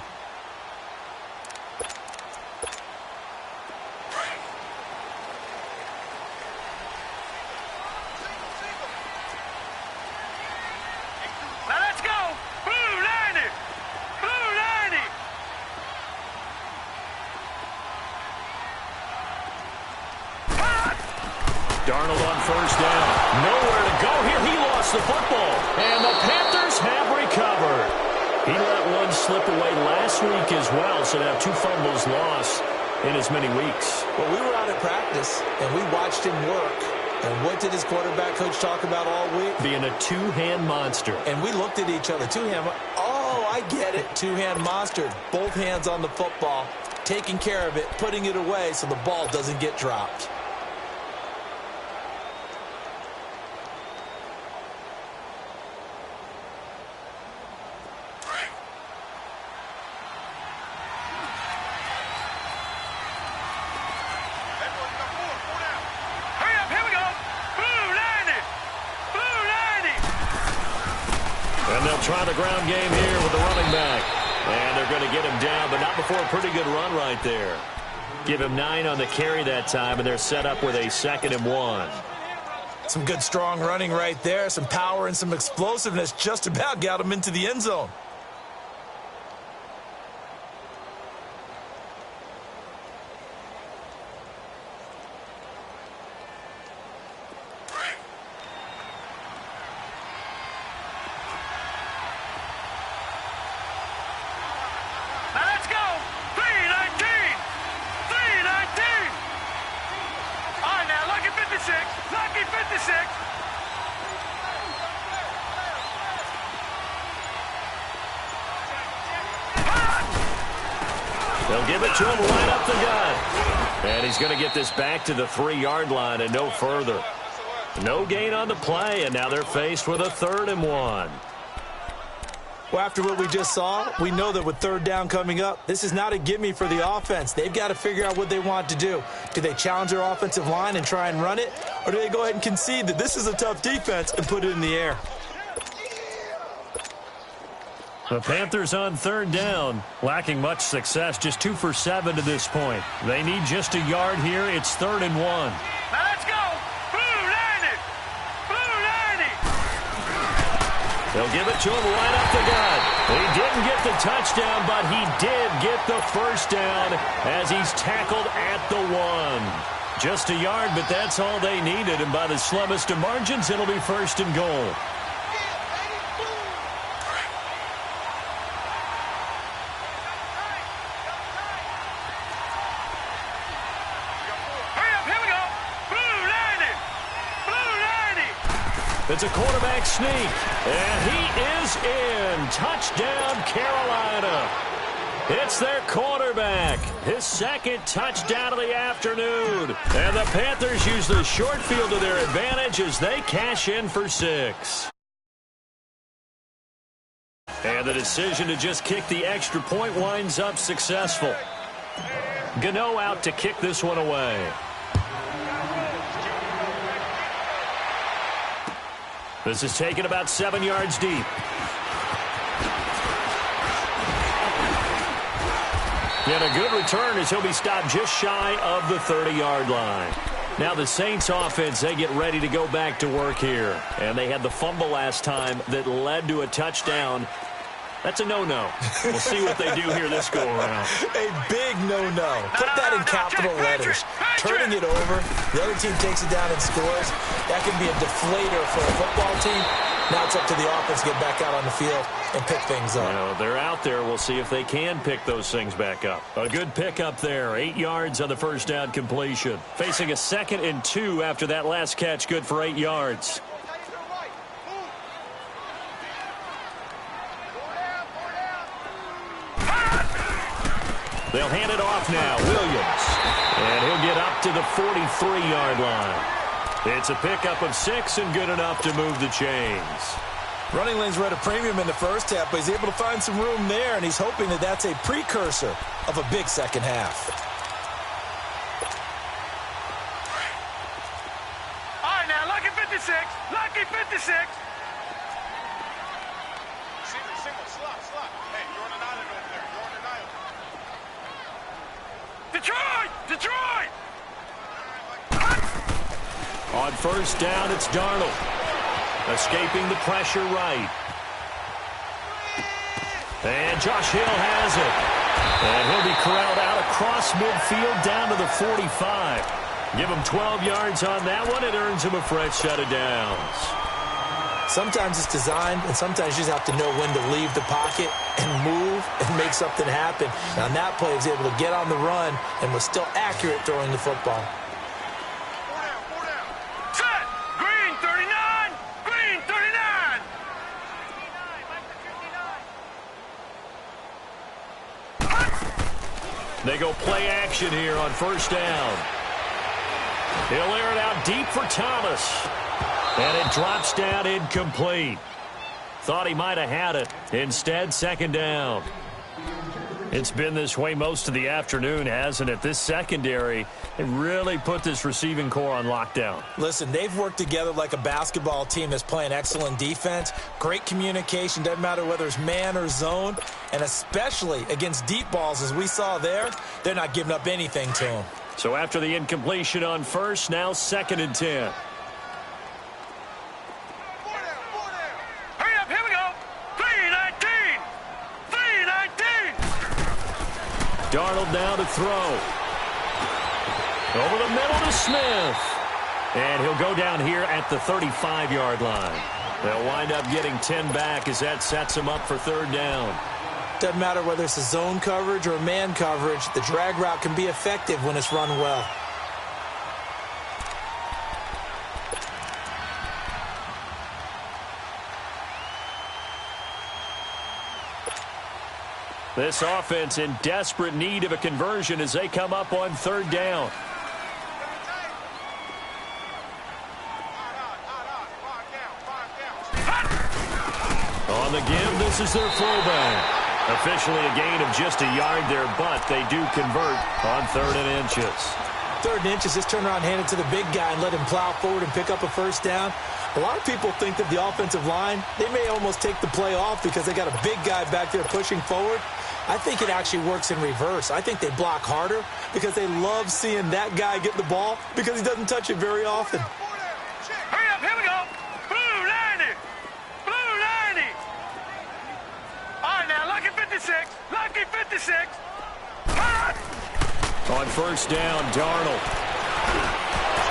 Darnold on 1st down. Nowhere to go here. He lost the football. And the Panthers have recovered. He let one slip away last week as well, so now 2 fumbles lost in as many weeks. Well, we were out at practice, and we watched him work. And what did his quarterback coach talk about all week? Being a 2-hand monster. And we looked at each other. 2-hand. Oh, I get it. 2-hand monster. Both hands on the football, taking care of it, putting it away so the ball doesn't get dropped. Try the ground game here with the running back. And they're going to get him down, but not before a pretty good run right there. Give him 9 on the carry that time, and they're set up with a 2nd and 1. Some good strong running right there. Some power and some explosiveness just about got him into the end zone. They'll give it to him right up the gut. And he's going to get this back to the 3-yard line and no further. No gain on the play, and now they're faced with a 3rd and 1. Well, after what we just saw, we know that with 3rd down coming up, this is not a gimme for the offense. They've got to figure out what they want to do. Do they challenge their offensive line and try and run it? Or do they go ahead and concede that this is a tough defense and put it in the air? The Panthers on 3rd down, lacking much success, just 2 for 7 to this point. They need just a yard here. It's 3rd and 1. Now let's go. Blue 90. Blue 90. They'll give it to him right up the gut. He didn't get the touchdown, but he did get the 1st down as he's tackled at the 1. Just a yard, but that's all they needed, and by the slimmest of margins, it'll be 1st and goal. It's a quarterback sneak, and he is in. Touchdown, Carolina. It's their quarterback, his 2nd touchdown of the afternoon. And the Panthers use the short field to their advantage as they cash in for 6. And the decision to just kick the extra point winds up successful. Gano out to kick this one away. This is taken about 7 yards deep. And a good return as he'll be stopped just shy of the 30-yard line. Now the Saints offense, they get ready to go back to work here. And they had the fumble last time that led to a touchdown. That's a no-no. We'll see what they do here this go-around. A big no-no. Put that in capital letters. Turning it over, the other team takes it down and scores. That can be a deflator for a football team. Now it's up to the offense to get back out on the field and pick things up. Well, they're out there. We'll see if they can pick those things back up. A good pickup there. 8 yards on the 1st down completion. Facing a 2nd and 2 after that last catch. Good for 8 yards. They'll hand it off now. Williams. And he'll get up to the 43-yard line. It's a pickup of 6 and good enough to move the chains. Running lanes were at a premium in the first half, but he's able to find some room there, and he's hoping that that's a precursor of a big second half. All right, now, lucky 56. Lucky 56. Single, slot. Hey, you're on an island over there. You're on an island. Detroit! On 1st down, it's Darnold. Escaping the pressure right. And Josh Hill has it. And he'll be corralled out across midfield down to the 45. Give him 12 yards on that one. It earns him a fresh set of downs. Sometimes it's designed, and sometimes you just have to know when to leave the pocket and move and make something happen. Now, on that play, he was able to get on the run and was still accurate throwing the football. Set! Green 39! Green 39! They go play action here on 1st down. He'll air it out deep for Thomas. And it drops down incomplete. Thought he might have had it. Instead, 2nd down. It's been this way most of the afternoon, hasn't it? This secondary, it really put this receiving core on lockdown. Listen, they've worked together like a basketball team that's playing excellent defense. Great communication, doesn't matter whether it's man or zone. And especially against deep balls, as we saw there, they're not giving up anything to them. So after the incompletion on 1st, now 2nd and 10. Darnold now to throw. Over the middle to Smith. And he'll go down here at the 35-yard line. They'll wind up getting 10 back as that sets him up for 3rd down. Doesn't matter whether it's a zone coverage or a man coverage, the drag route can be effective when it's run well. This offense in desperate need of a conversion as they come up on third down. On the give, this is their fullback. Officially a gain of just a yard there, but they do convert on 3rd and inches. 3rd and inches, just turn around, hand it to the big guy, and let him plow forward and pick up a first down. A lot of people think that the offensive line, they may almost take the play off because they got a big guy back there pushing forward. I think it actually works in reverse. I think they block harder because they love seeing that guy get the ball because he doesn't touch it very often. Hurry up, here we go. Blue 90. Blue 90. All right, now, lucky 56. Lucky 56. On first down, Darnold.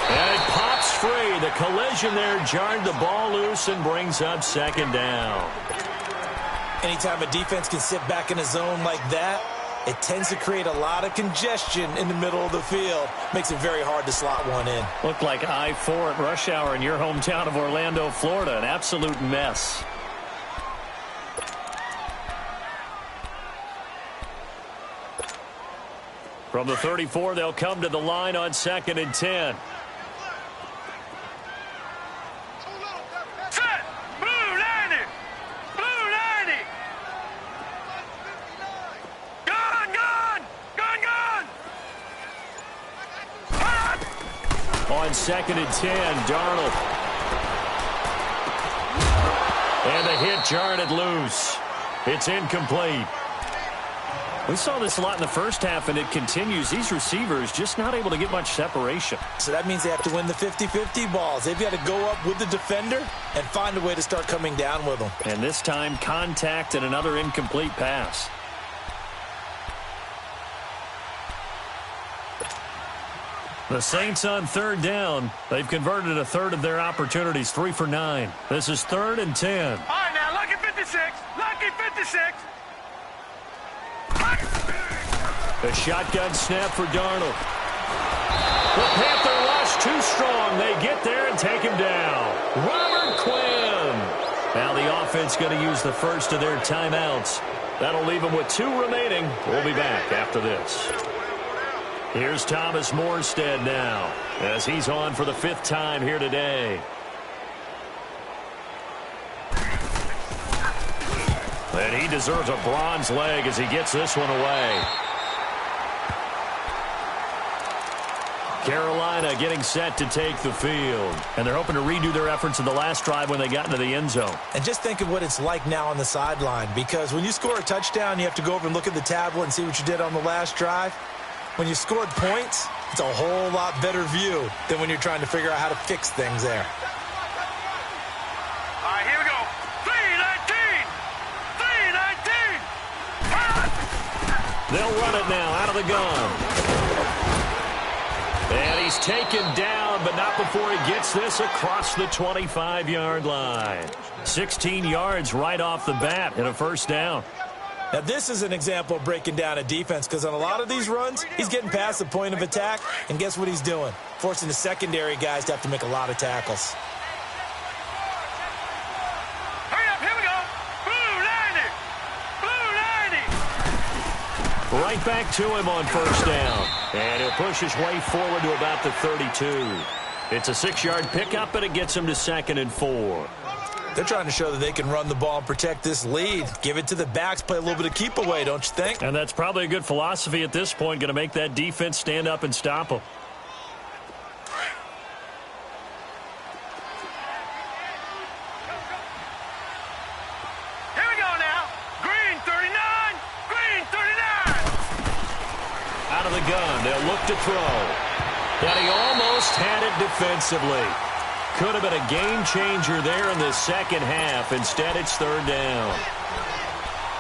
And it pops free. The collision there jarred the ball loose and brings up 2nd down. Anytime a defense can sit back in a zone like that, it tends to create a lot of congestion in the middle of the field. Makes it very hard to slot one in. Looked like I-4 at rush hour in your hometown of Orlando, Florida. An absolute mess. From the 34, they'll come to the line on 2nd and 10. Set. Blue 90. Blue 90. Gun, gun. Gun, gun. On 2nd and 10, Darnold. And the hit jarred it loose. It's incomplete. We saw this a lot in the first half, and it continues. These receivers just not able to get much separation. So that means they have to win the 50-50 balls. They've got to go up with the defender and find a way to start coming down with them. And this time, contact and another incomplete pass. The Saints on 3rd down. They've converted a 1/3 of their opportunities, 3 for 9. This is 3rd and 10. All right, now, lucky 56. Lucky 56. A shotgun snap for Darnold. The Panther rush too strong. They get there and take him down. Robert Quinn. Now the offense going to use the first of their timeouts. That'll leave them with 2 remaining. We'll be back after this. Here's Thomas Morstead now as he's on for the 5th time here today. And he deserves a bronze leg as he gets this one away. Carolina getting set to take the field. And they're hoping to redo their efforts in the last drive when they got into the end zone. And just think of what it's like now on the sideline, because when you score a touchdown, you have to go over and look at the tablet and see what you did on the last drive. When you scored points, it's a whole lot better view than when you're trying to figure out how to fix things there. All right, here we go. 319. 319. They'll run it now out of the gun. And he's taken down, but not before he gets this across the 25-yard line. 16 yards right off the bat and a 1st down. Now, this is an example of breaking down a defense, because on a lot of these runs, he's getting past the point of attack, and guess what he's doing? Forcing the secondary guys to have to make a lot of tackles. Hurry up, here we go. Blue 90. Blue 90. Right back to him on 1st down. And he'll push his way forward to about the 32. It's a 6-yard pickup, and it gets him to 2nd and 4. They're trying to show that they can run the ball and protect this lead. Give it to the backs, play a little bit of keep away, don't you think? And that's probably a good philosophy at this point, going to make that defense stand up and stop them. Here we go now. Green 39. Green 39. Out of the gun, they'll look to throw. But he almost had it defensively. Could have been a game changer there in the second half. Instead, it's 3rd down.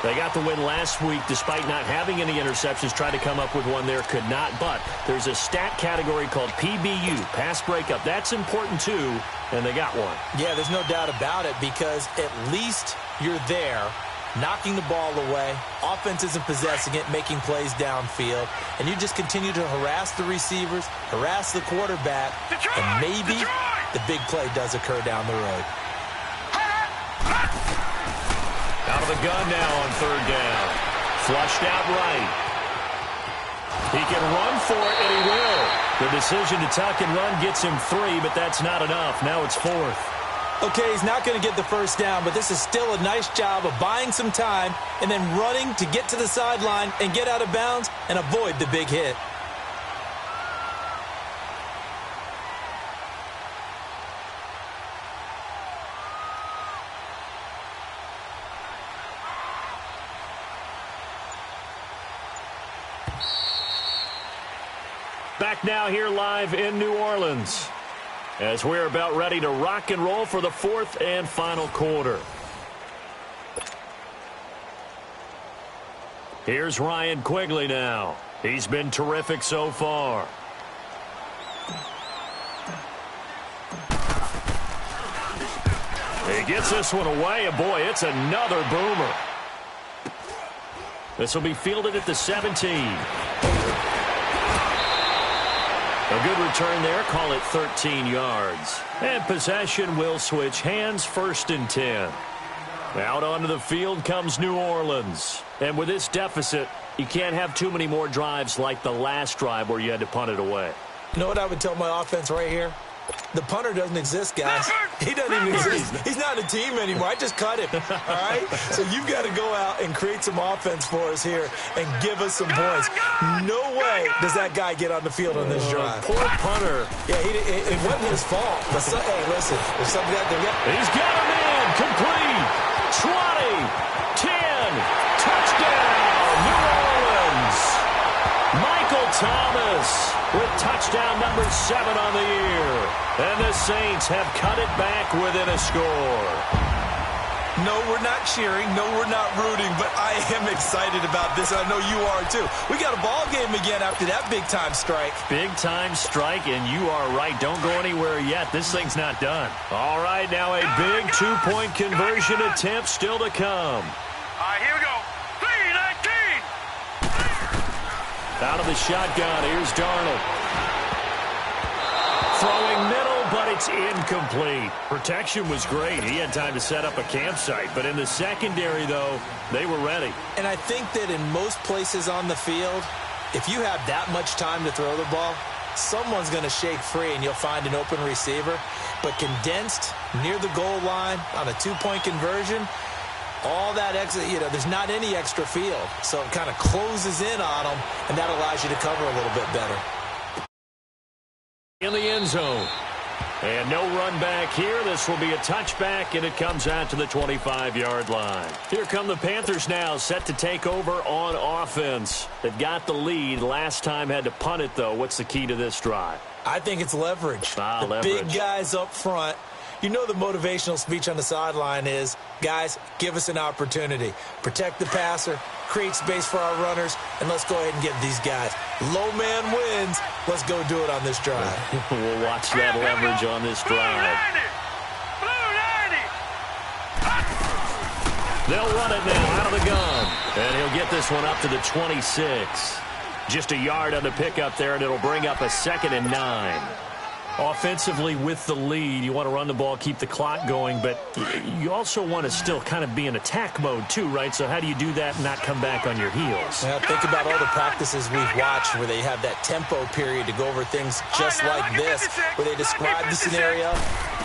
They got the win last week despite not having any interceptions. Tried to come up with one there, could not. But there's a stat category called PBU, pass breakup. That's important too, and they got one. Yeah, there's no doubt about it, because at least you're there, knocking the ball away. Offense isn't possessing it, making plays downfield. And you just continue to harass the receivers, harass the quarterback, and maybe the big play does occur down the road. Out of the gun now on 3rd down. Flushed out right. He can run for it, and he will. The decision to tuck and run gets him 3, but that's not enough. Now it's 4th. Okay, he's not going to get the first down, but this is still a nice job of buying some time and then running to get to the sideline and get out of bounds and avoid the big hit. Back now here live in New Orleans as we're about ready to rock and roll for the 4th and final quarter. Here's Ryan Quigley now. He's been terrific so far. He gets this one away, and boy, it's another boomer. This will be fielded at the 17. A good return there. Call it 13 yards. And possession will switch hands. 1st and 10. Out onto the field comes New Orleans. And with this deficit, you can't have too many more drives like the last drive where you had to punt it away. You know what I would tell my offense right here? The punter doesn't exist, guys. He doesn't even exist. He's not a team anymore. I just cut him. All right? So you've got to go out and create some offense for us here and give us some points. No way does that guy get on the field on this drive. Poor punter. Yeah, it wasn't his fault. But hey, listen, there's something out there. He's got a man. Complete. 20. 10. Touchdown. New Orleans. Michael Thomas with touchdown number 7 on the year. And the Saints have cut it back within a score. No, we're not cheering. No, we're not rooting. But I am excited about this. I know you are, too. We got a ball game again after that big-time strike. Big-time strike, and you are right. Don't go anywhere yet. This thing's not done. All right, now a big 2-point conversion attempt still to come. All right, here we go. 3-19. Out of the shotgun, here's Darnold. Throwing middle, but it's incomplete. Protection was great. He had time to set up a campsite. But in the secondary, though, they were ready. And I think that in most places on the field, if you have that much time to throw the ball, someone's going to shake free and you'll find an open receiver. But condensed near the goal line on a 2-point conversion, all that extra, there's not any extra field. So it kind of closes in on them, and that allows you to cover a little bit better. In the end zone. And no run back here. This will be a touchback, and it comes out to the 25-yard line. Here come the Panthers now, set to take over on offense. They've got the lead. Last time had to punt it, though. What's the key to this drive? I think it's leverage. The leverage. Big guys up front. You know the motivational speech on the sideline is, guys, give us an opportunity. Protect the passer, create space for our runners, and let's go ahead and get these guys. Low man wins. Let's go do it on this drive. We'll watch that leverage on this drive. They'll run it now out of the gun. And he'll get this one up to the 26. Just a yard on the pickup there, and it'll bring up a 2nd and 9. Offensively with the lead, you want to run the ball, keep the clock going, but you also want to still kind of be in attack mode too, right? So how do you do that and not come back on your heels? Well, think about all the practices we've watched where they have that tempo period to go over things just like this, where they describe the scenario,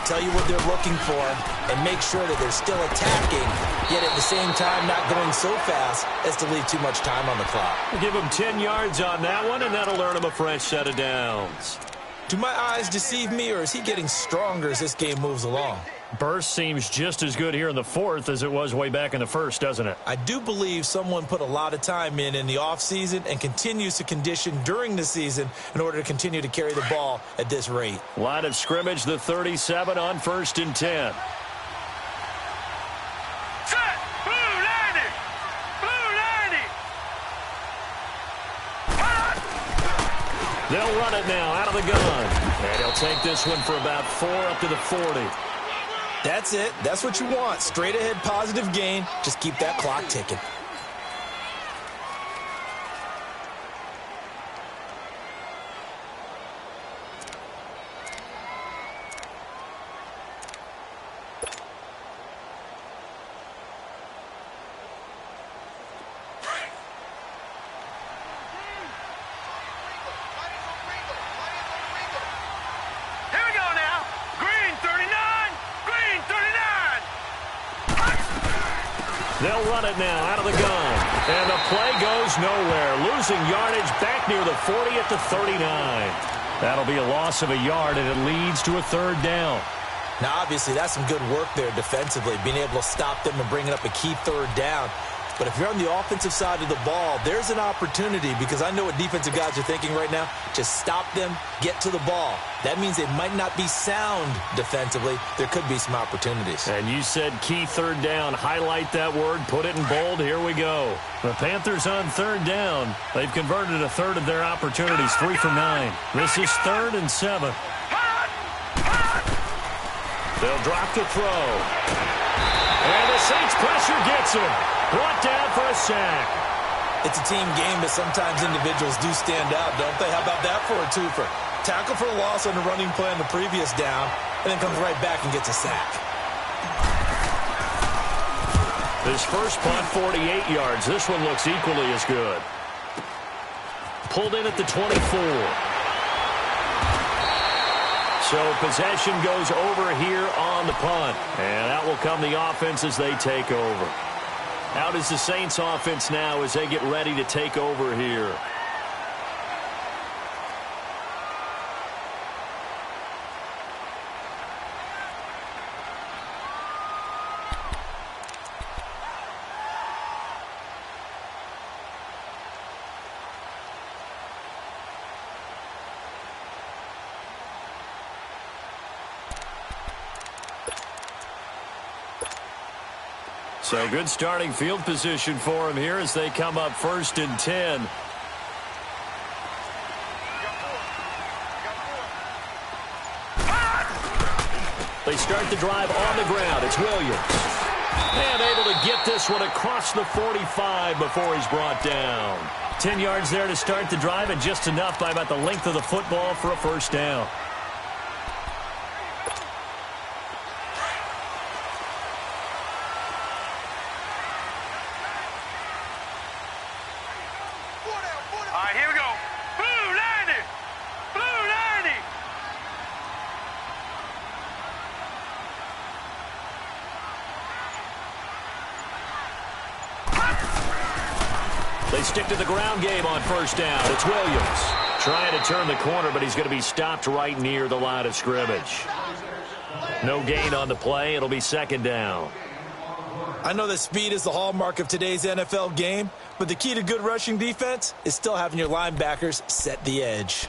tell you what they're looking for, and make sure that they're still attacking, yet at the same time not going so fast as to leave too much time on the clock. We'll give them 10 yards on that one, and that'll earn them a fresh set of downs. Do my eyes deceive me, or is he getting stronger as this game moves along? Burst seems just as good here in the 4th as it was way back in the 1st, doesn't it? I do believe someone put a lot of time in the offseason and continues to condition during the season in order to continue to carry the ball at this rate. Line of scrimmage, the 37 on 1st and 10. They'll run it now out of the gun. And he'll take this one for about 4 up to the 40. That's it. That's what you want. Straight ahead positive gain. Just keep that clock ticking. They'll run it now out of the gun. And the play goes nowhere. Losing yardage back near the 40 at the 39. That'll be a loss of a yard, and it leads to a third down. Now, obviously, that's some good work there defensively, being able to stop them and bringing up a key third down. But if you're on the offensive side of the ball, there's an opportunity, because I know what defensive guys are thinking right now. Just stop them, get to the ball. That means they might not be sound defensively. There could be some opportunities. And you said key third down. Highlight that word. Put it in bold. Here we go. The Panthers on third down. They've converted a third of their opportunities, 3 for 9. This is 3rd and 7. They'll drop the throw. And the Saints pressure gets him. Brought down for a sack. It's a team game, but sometimes individuals do stand out, don't they? How about that for a twofer? Tackle for a loss on the running play on the previous down, and then comes right back and gets a sack. His first punt, 48 yards. This one looks equally as good. Pulled in at the 24. So possession goes over here on the punt. And out will come the offense as they take over. Out is the Saints offense now as they get ready to take over here. So good starting field position for him here as they come up 1st and 10. They start the drive on the ground. It's Williams. And able to get this one across the 45 before he's brought down. 10 yards there to start the drive, and just enough by about the length of the football for a first down. They stick to the ground game on first down. It's Williams trying to turn the corner, but he's going to be stopped right near the line of scrimmage. No gain on the play. It'll be 2nd down. I know that speed is the hallmark of today's NFL game, but the key to good rushing defense is still having your linebackers set the edge.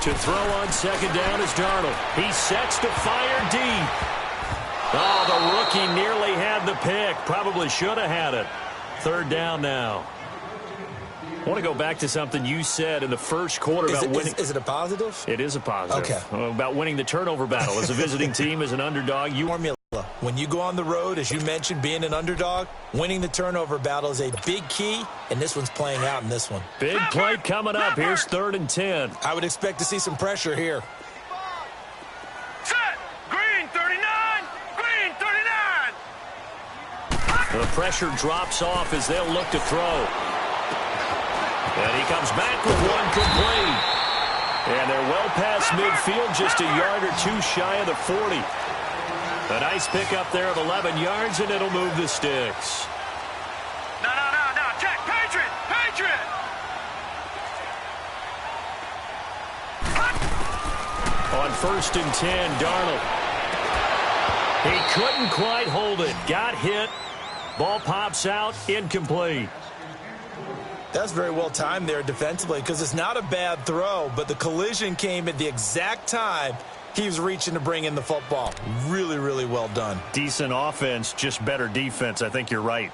To throw on 2nd down is Darnold. He sets to fire deep. Oh, the rookie nearly had the pick. Probably should have had it. 3rd down now. I want to go back to something you said in the first quarter about winning. Is it a positive? It is a positive. Okay. About winning the turnover battle. As a visiting team, as an underdog, Formula. When you go on the road, as you mentioned, being an underdog, winning the turnover battle is a big key, and this one's playing out in this one. Big play coming up. Here's 3rd and 10. I would expect to see some pressure here. Set! Green 39! Green 39! The pressure drops off as they'll look to throw. And he comes back with one complete. And they're well past midfield, just a yard or two shy of the 40. A nice pickup there of 11 yards, and it'll move the sticks. No. Check. Patriot! On 1st and 10, Darnold. He couldn't quite hold it. Got hit. Ball pops out. Incomplete. That's very well timed there defensively, because it's not a bad throw, but the collision came at the exact time he was reaching to bring in the football. Really, really well done. Decent offense, just better defense. I think you're right.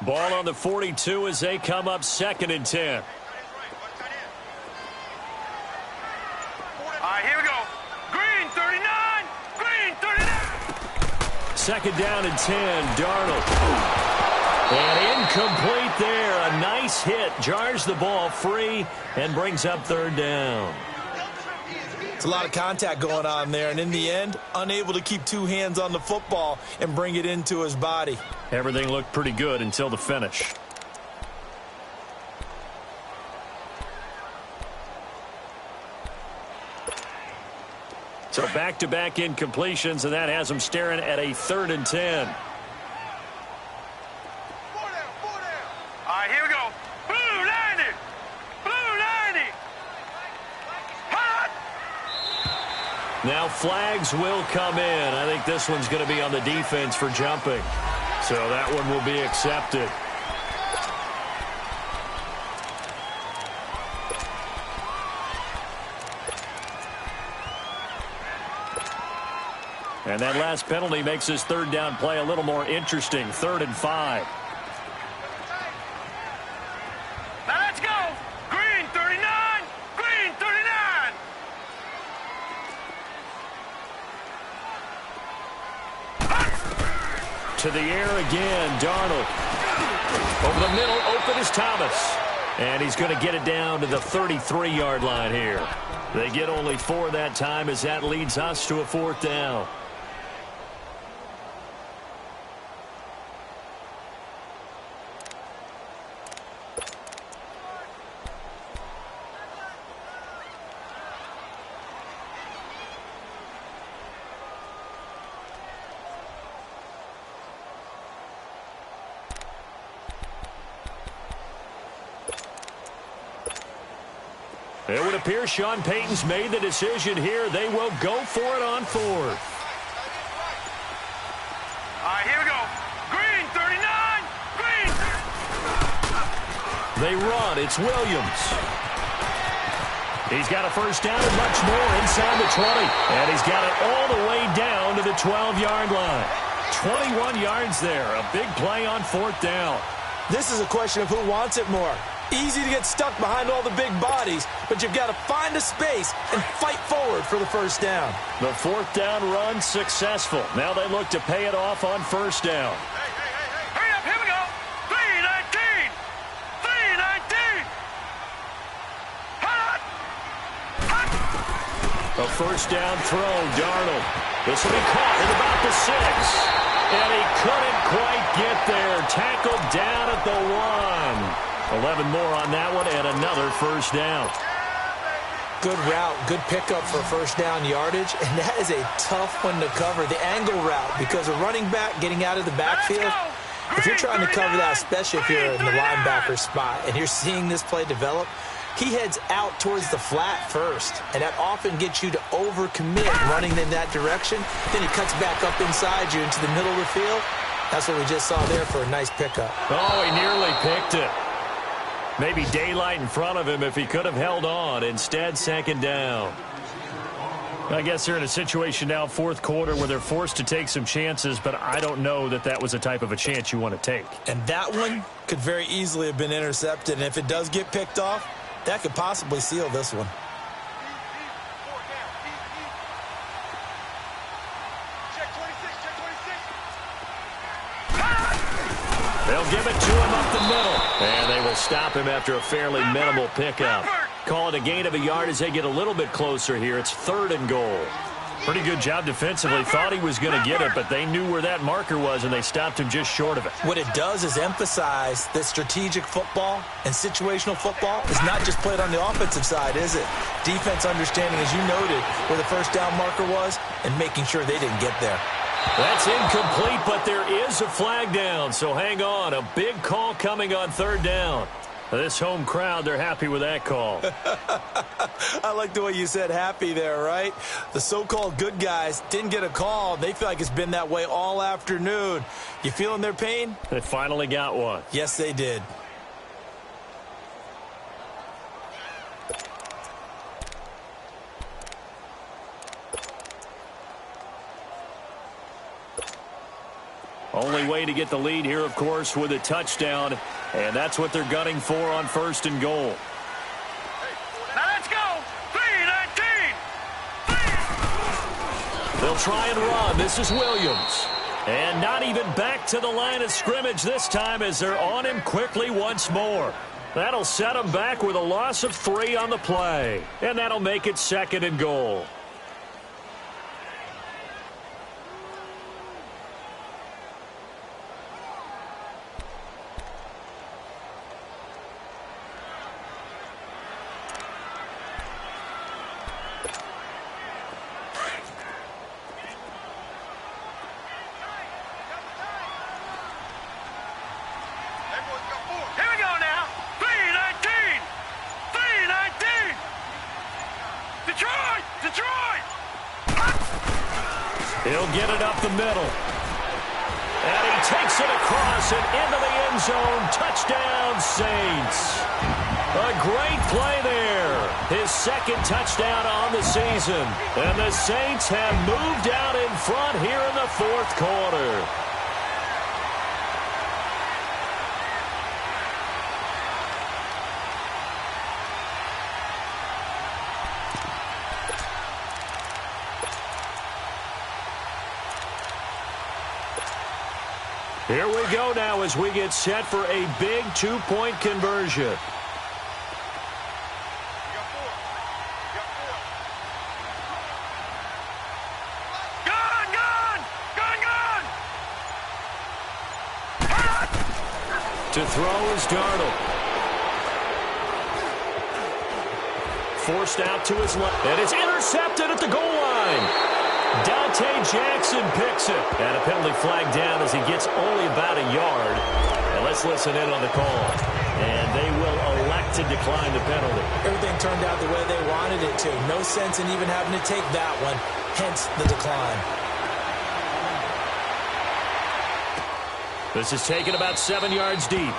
Ball on the 42 as they come up 2nd and 10. All right, here we go. Green 39! second down and 10. Darnold. And incomplete there. A nice hit. Jars the ball free and brings up third down. It's a lot of contact going on there, and in the end, unable to keep two hands on the football and bring it into his body. Everything looked pretty good until the finish. So back-to-back incompletions, and that has him staring at a 3rd and 10. All right, here we go. Blue 90. Blue 90. Hot. Now flags will come in. I think this one's going to be on the defense for jumping. So that one will be accepted. And that last penalty makes his third down play a little more interesting. 3rd and 5. Now let's go. Green 39. Green 39. To the air again. Darnold. Over the middle. Open is Thomas. And he's going to get it down to the 33-yard line here. They get only 4 that time as that leads us to a 4th down. It would appear Sean Payton's made the decision here. They will go for it on 4th. All right, here we go. Green 39. Green. They run. It's Williams. He's got a first down and much more inside the 20. And he's got it all the way down to the 12-yard line. 21 yards there. A big play on 4th down. This is a question of who wants it more. Easy to get stuck behind all the big bodies, but you've got to find a space and fight forward for the first down. The 4th down run successful. Now they look to pay it off on 1st down. Hurry up, here we go. 319. 319. Hot. Hot. A first down throw. Darnold. This will be caught at about the 6. And he couldn't quite get there. Tackled down at the 1. 11 more on that one and another first down. Good route, good pickup for first down yardage, and that is a tough one to cover. The angle route, because a running back getting out of the backfield, if you're trying to cover that, especially if you're in the linebacker spot, and you're seeing this play develop, he heads out towards the flat first, and that often gets you to overcommit running in that direction. Then he cuts back up inside you into the middle of the field. That's what we just saw there for a nice pickup. Oh, he nearly picked it. Maybe daylight in front of him if he could have held on. Instead, 2nd down. I guess they're in a situation now, 4th quarter, where they're forced to take some chances, but I don't know that that was the type of a chance you want to take. And that one could very easily have been intercepted, and if it does get picked off, that could possibly seal this one. They'll give it to him up the middle. And they will stop him after a fairly minimal pickup. Call it a gain of a yard as they get a little bit closer here. It's 3rd and goal. Pretty good job defensively. Thought he was going to get it, but they knew where that marker was, and they stopped him just short of it. What it does is emphasize that strategic football and situational football is not just played on the offensive side, is it? Defense understanding, as you noted, where the first down marker was and making sure they didn't get there. That's incomplete, but there is a flag down, so hang on. A big call coming on 3rd down. This home crowd, they're happy with that call. I like the way you said happy there, right? The so-called good guys didn't get a call. They feel like it's been that way all afternoon. You feeling their pain? They finally got one. Yes, they did. Only way to get the lead here, of course, with a touchdown, and that's what they're gunning for on 1st and goal. Now let's go. 319. They'll try and run. This is Williams. And not even back to the line of scrimmage this time as they're on him quickly once more. That'll set him back with a loss of 3 on the play. And that'll make it 2nd and goal. He'll get it up the middle. And he takes it across and into the end zone. Touchdown, Saints. A great play there. His 2nd touchdown on the season. And the Saints have moved out in front here in the 4th quarter. Here we go now as we get set for a big 2-point conversion. To throw is Darnold. Forced out to his left. And it's intercepted at the goal line. Dante Jackson picks it. And a penalty flag down as he gets only about a yard. And let's listen in on the call. And they will elect to decline the penalty. Everything turned out the way they wanted it to. No sense in even having to take that one. Hence the decline. This is taken about 7 yards deep.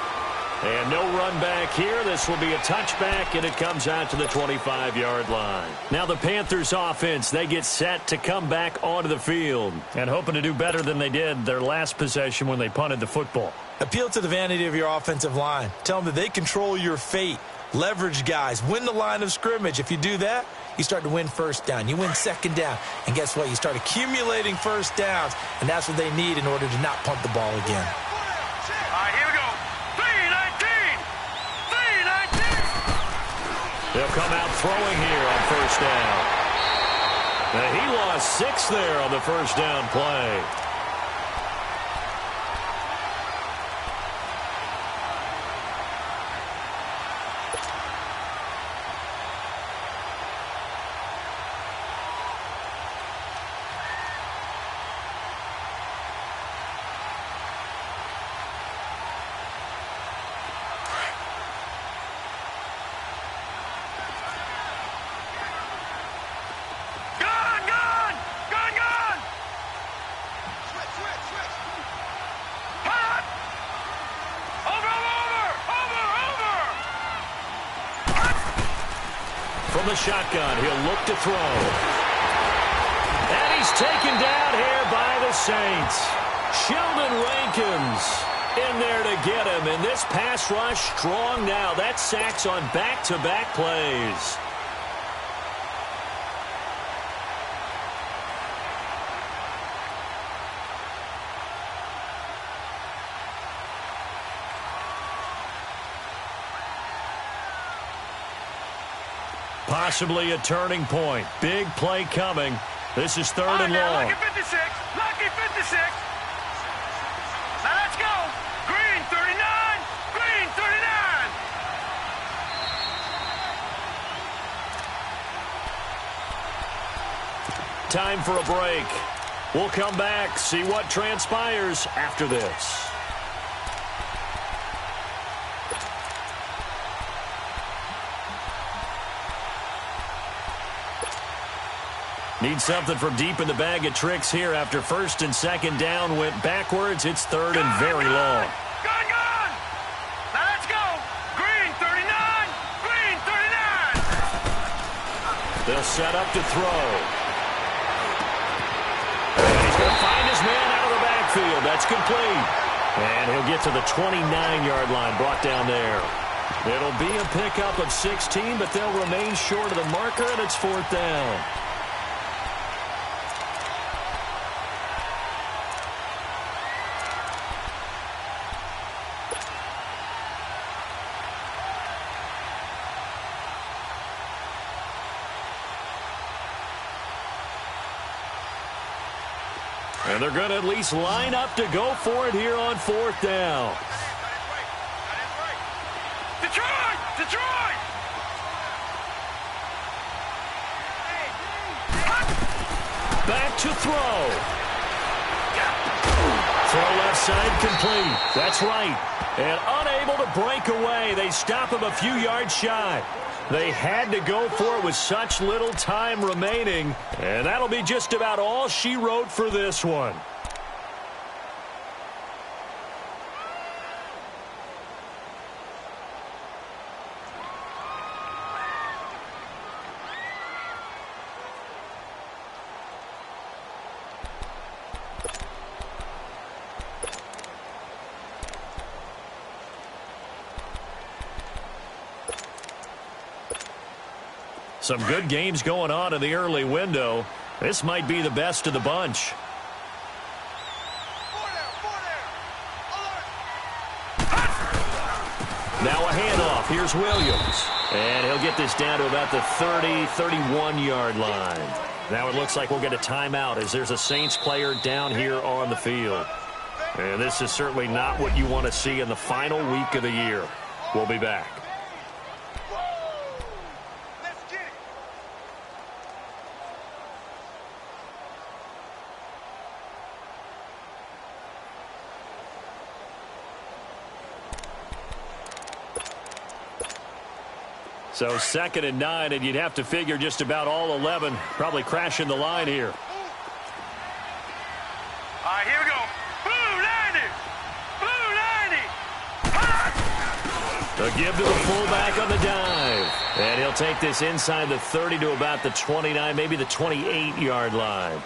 And no run back here. This will be a touchback, and it comes out to the 25-yard line. Now the Panthers offense, they get set to come back onto the field and hoping to do better than they did their last possession when they punted the football. Appeal to the vanity of your offensive line. Tell them that they control your fate. Leverage guys. Win the line of scrimmage. If you do that, you start to win 1st down. You win 2nd down. And guess what? You start accumulating 1st downs, and that's what they need in order to not punt the ball again. They'll come out throwing here on 1st down. Now he lost 6 there on the 1st down play. From the shotgun, he'll look to throw. And he's taken down here by the Saints. Sheldon Rankins in there to get him. And this pass rush strong now. That's sacks on back-to-back plays. Possibly a turning point. Big play coming. This is 3rd and long. Lucky 56. Lucky 56. Now let's go. Green 39. Green 39. Time for a break. We'll come back, see what transpires after this. Need something from deep in the bag of tricks here after 1st and 2nd down went backwards. It's 3rd and very long. Gone. Now let's go. Green 39. Green 39. They'll set up to throw. And he's going to find his man out of the backfield. That's complete. And he'll get to the 29-yard line, brought down there. It'll be a pickup of 16, but they'll remain short of the marker, and it's 4th down. And they're going to at least line up to go for it here on 4th down. Detroit! Detroit! Back to throw. Throw left side complete. That's right. And unable to break away. They stop him a few yards shy. They had to go for it with such little time remaining. And that'll be just about all she wrote for this one. Some good games going on in the early window. This might be the best of the bunch. Now a handoff. Here's Williams. And he'll get this down to about the 30, 31-yard line. Now it looks like we'll get a timeout as there's a Saints player down here on the field. And this is certainly not what you want to see in the final week of the year. We'll be back. So 2nd and 9, and you'd have to figure just about all 11 probably crashing the line here. All right, here we go. Blue 90! Blue 90! The give to the fullback on the dive. And he'll take this inside the 30 to about the 29, maybe the 28-yard line.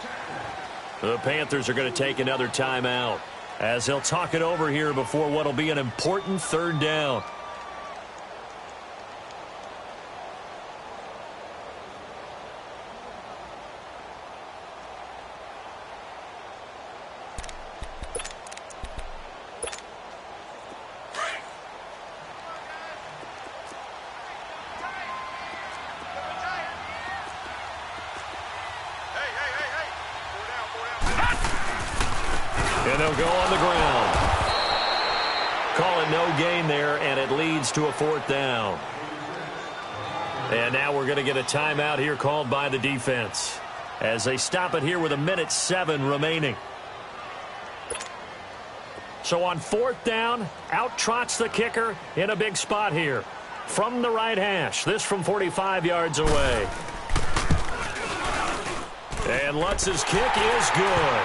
The Panthers are going to take another timeout as he'll talk it over here before what will be an important 3rd down. And they'll go on the ground. Call it no gain there, and it leads to a 4th down. And now we're going to get a timeout here called by the defense as they stop it here with 1:07 remaining. So on 4th down, out trots the kicker in a big spot here. From the right hash, this from 45 yards away. And Lutz's kick is good.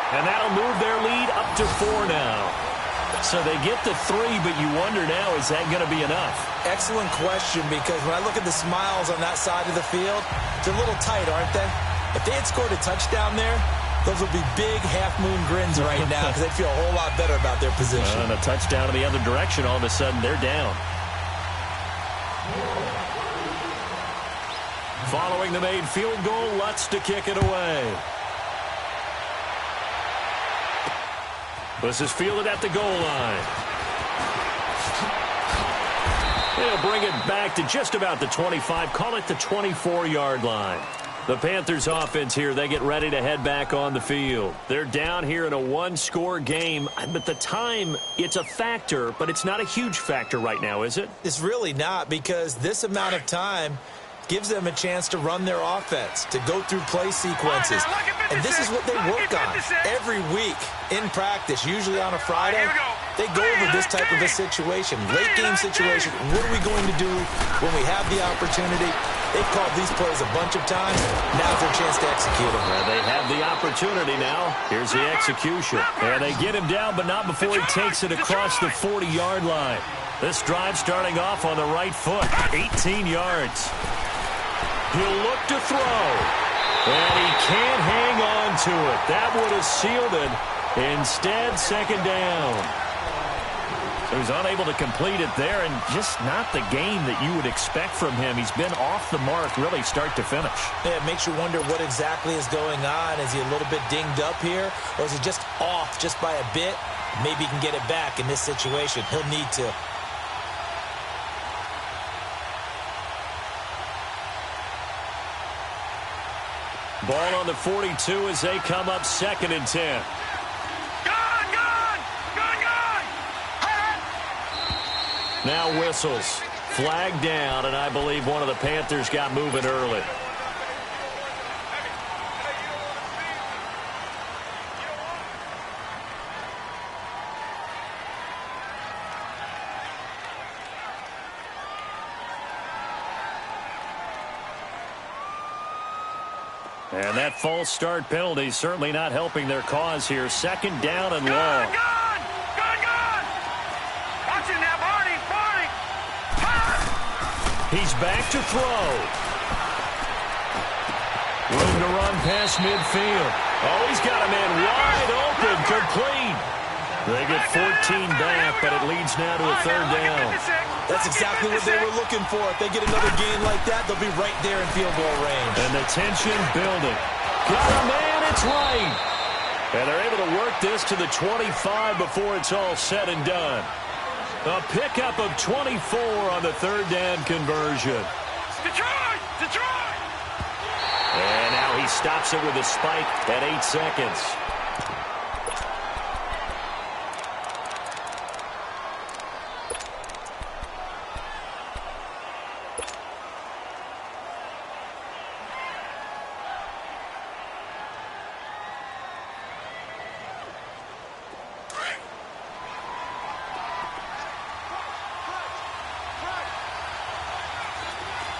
And that'll move their lead up to 4 now. So they get the 3, but you wonder now, is that going to be enough? Excellent question, because when I look at the smiles on that side of the field, they're a little tight, aren't they? If they had scored a touchdown there, those would be big half-moon grins right now because they'd feel a whole lot better about their position. And a touchdown in the other direction, all of a sudden they're down. Following the made field goal, Lutz to kick it away. This is fielded at the goal line. They'll bring it back to just about the 25, call it the 24-yard line. The Panthers offense here, they get ready to head back on the field. They're down here in a 1-score game, but the time, it's a factor, but it's not a huge factor right now, is it? It's really not, because this amount of time gives them a chance to run their offense, to go through play sequences. And this is what they work on every week in practice, usually on a Friday. They go over this type of a situation, late game situation. What are we going to do when we have the opportunity? They've called these plays a bunch of times. Now's their chance to execute them. They have the opportunity now. Here's the execution. And they get him down, but not before he takes it across the 40-yard line. This drive starting off on the right foot, 18 yards. He'll look to throw, and he can't hang on to it. That would have sealed it. Instead, 2nd down. So he's unable to complete it there, and just not the game that you would expect from him. He's been off the mark really start to finish. Yeah, it makes you wonder what exactly is going on. Is he a little bit dinged up here, or is he just off just by a bit? Maybe he can get it back in this situation. He'll need to. Ball on on the 42 as they come up 2nd and 10. Now whistles. Flag down, and I believe one of the Panthers got moving early. And that false start penalty certainly not helping their cause here. 2nd down and long. He's back to throw. Room to run past midfield. Oh, he's got a man wide open, complete. They get 14 back, but it leads now to a 3rd down. That's exactly what they were looking for. If they get another gain like that, they'll be right there in field goal range. And the tension building. Got a man, it's right. And they're able to work this to the 25 before it's all said and done. A pickup of 24 on the 3rd down conversion. Detroit! Detroit! And now he stops it with a spike at 8 seconds.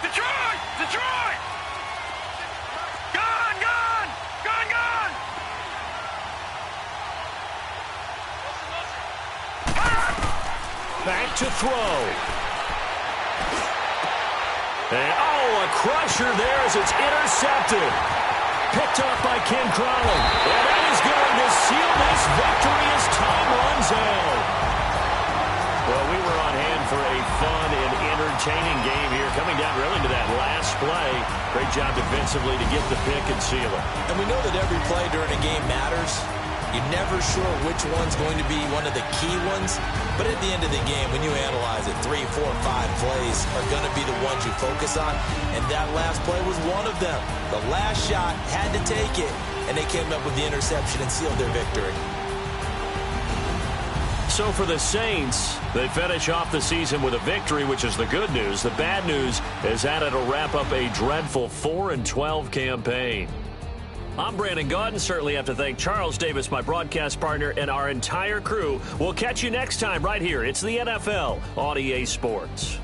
Detroit! Detroit! Gone! Gone! Gone! Gone! Back to throw. And, a crusher there as it's intercepted. Picked off by Ken Crowley. And that is going to seal this victory as time runs out. Well, we were on hand for a fun and entertaining game here, coming down really to that last play. Great job defensively to get the pick and seal it. And we know that every play during a game matters. You're never sure which one's going to be one of the key ones. But at the end of the game, when you analyze it, 3, 4, 5 plays are going to be the ones you focus on. And that last play was one of them. The last shot had to take it, and they came up with the interception and sealed their victory. So for the Saints, they finish off the season with a victory, which is the good news. The bad news is that it'll wrap up a dreadful 4-12 campaign. I'm Brandon Gaudin. Certainly have to thank Charles Davis, my broadcast partner, and our entire crew. We'll catch you next time right here. It's the NFL on EA Sports.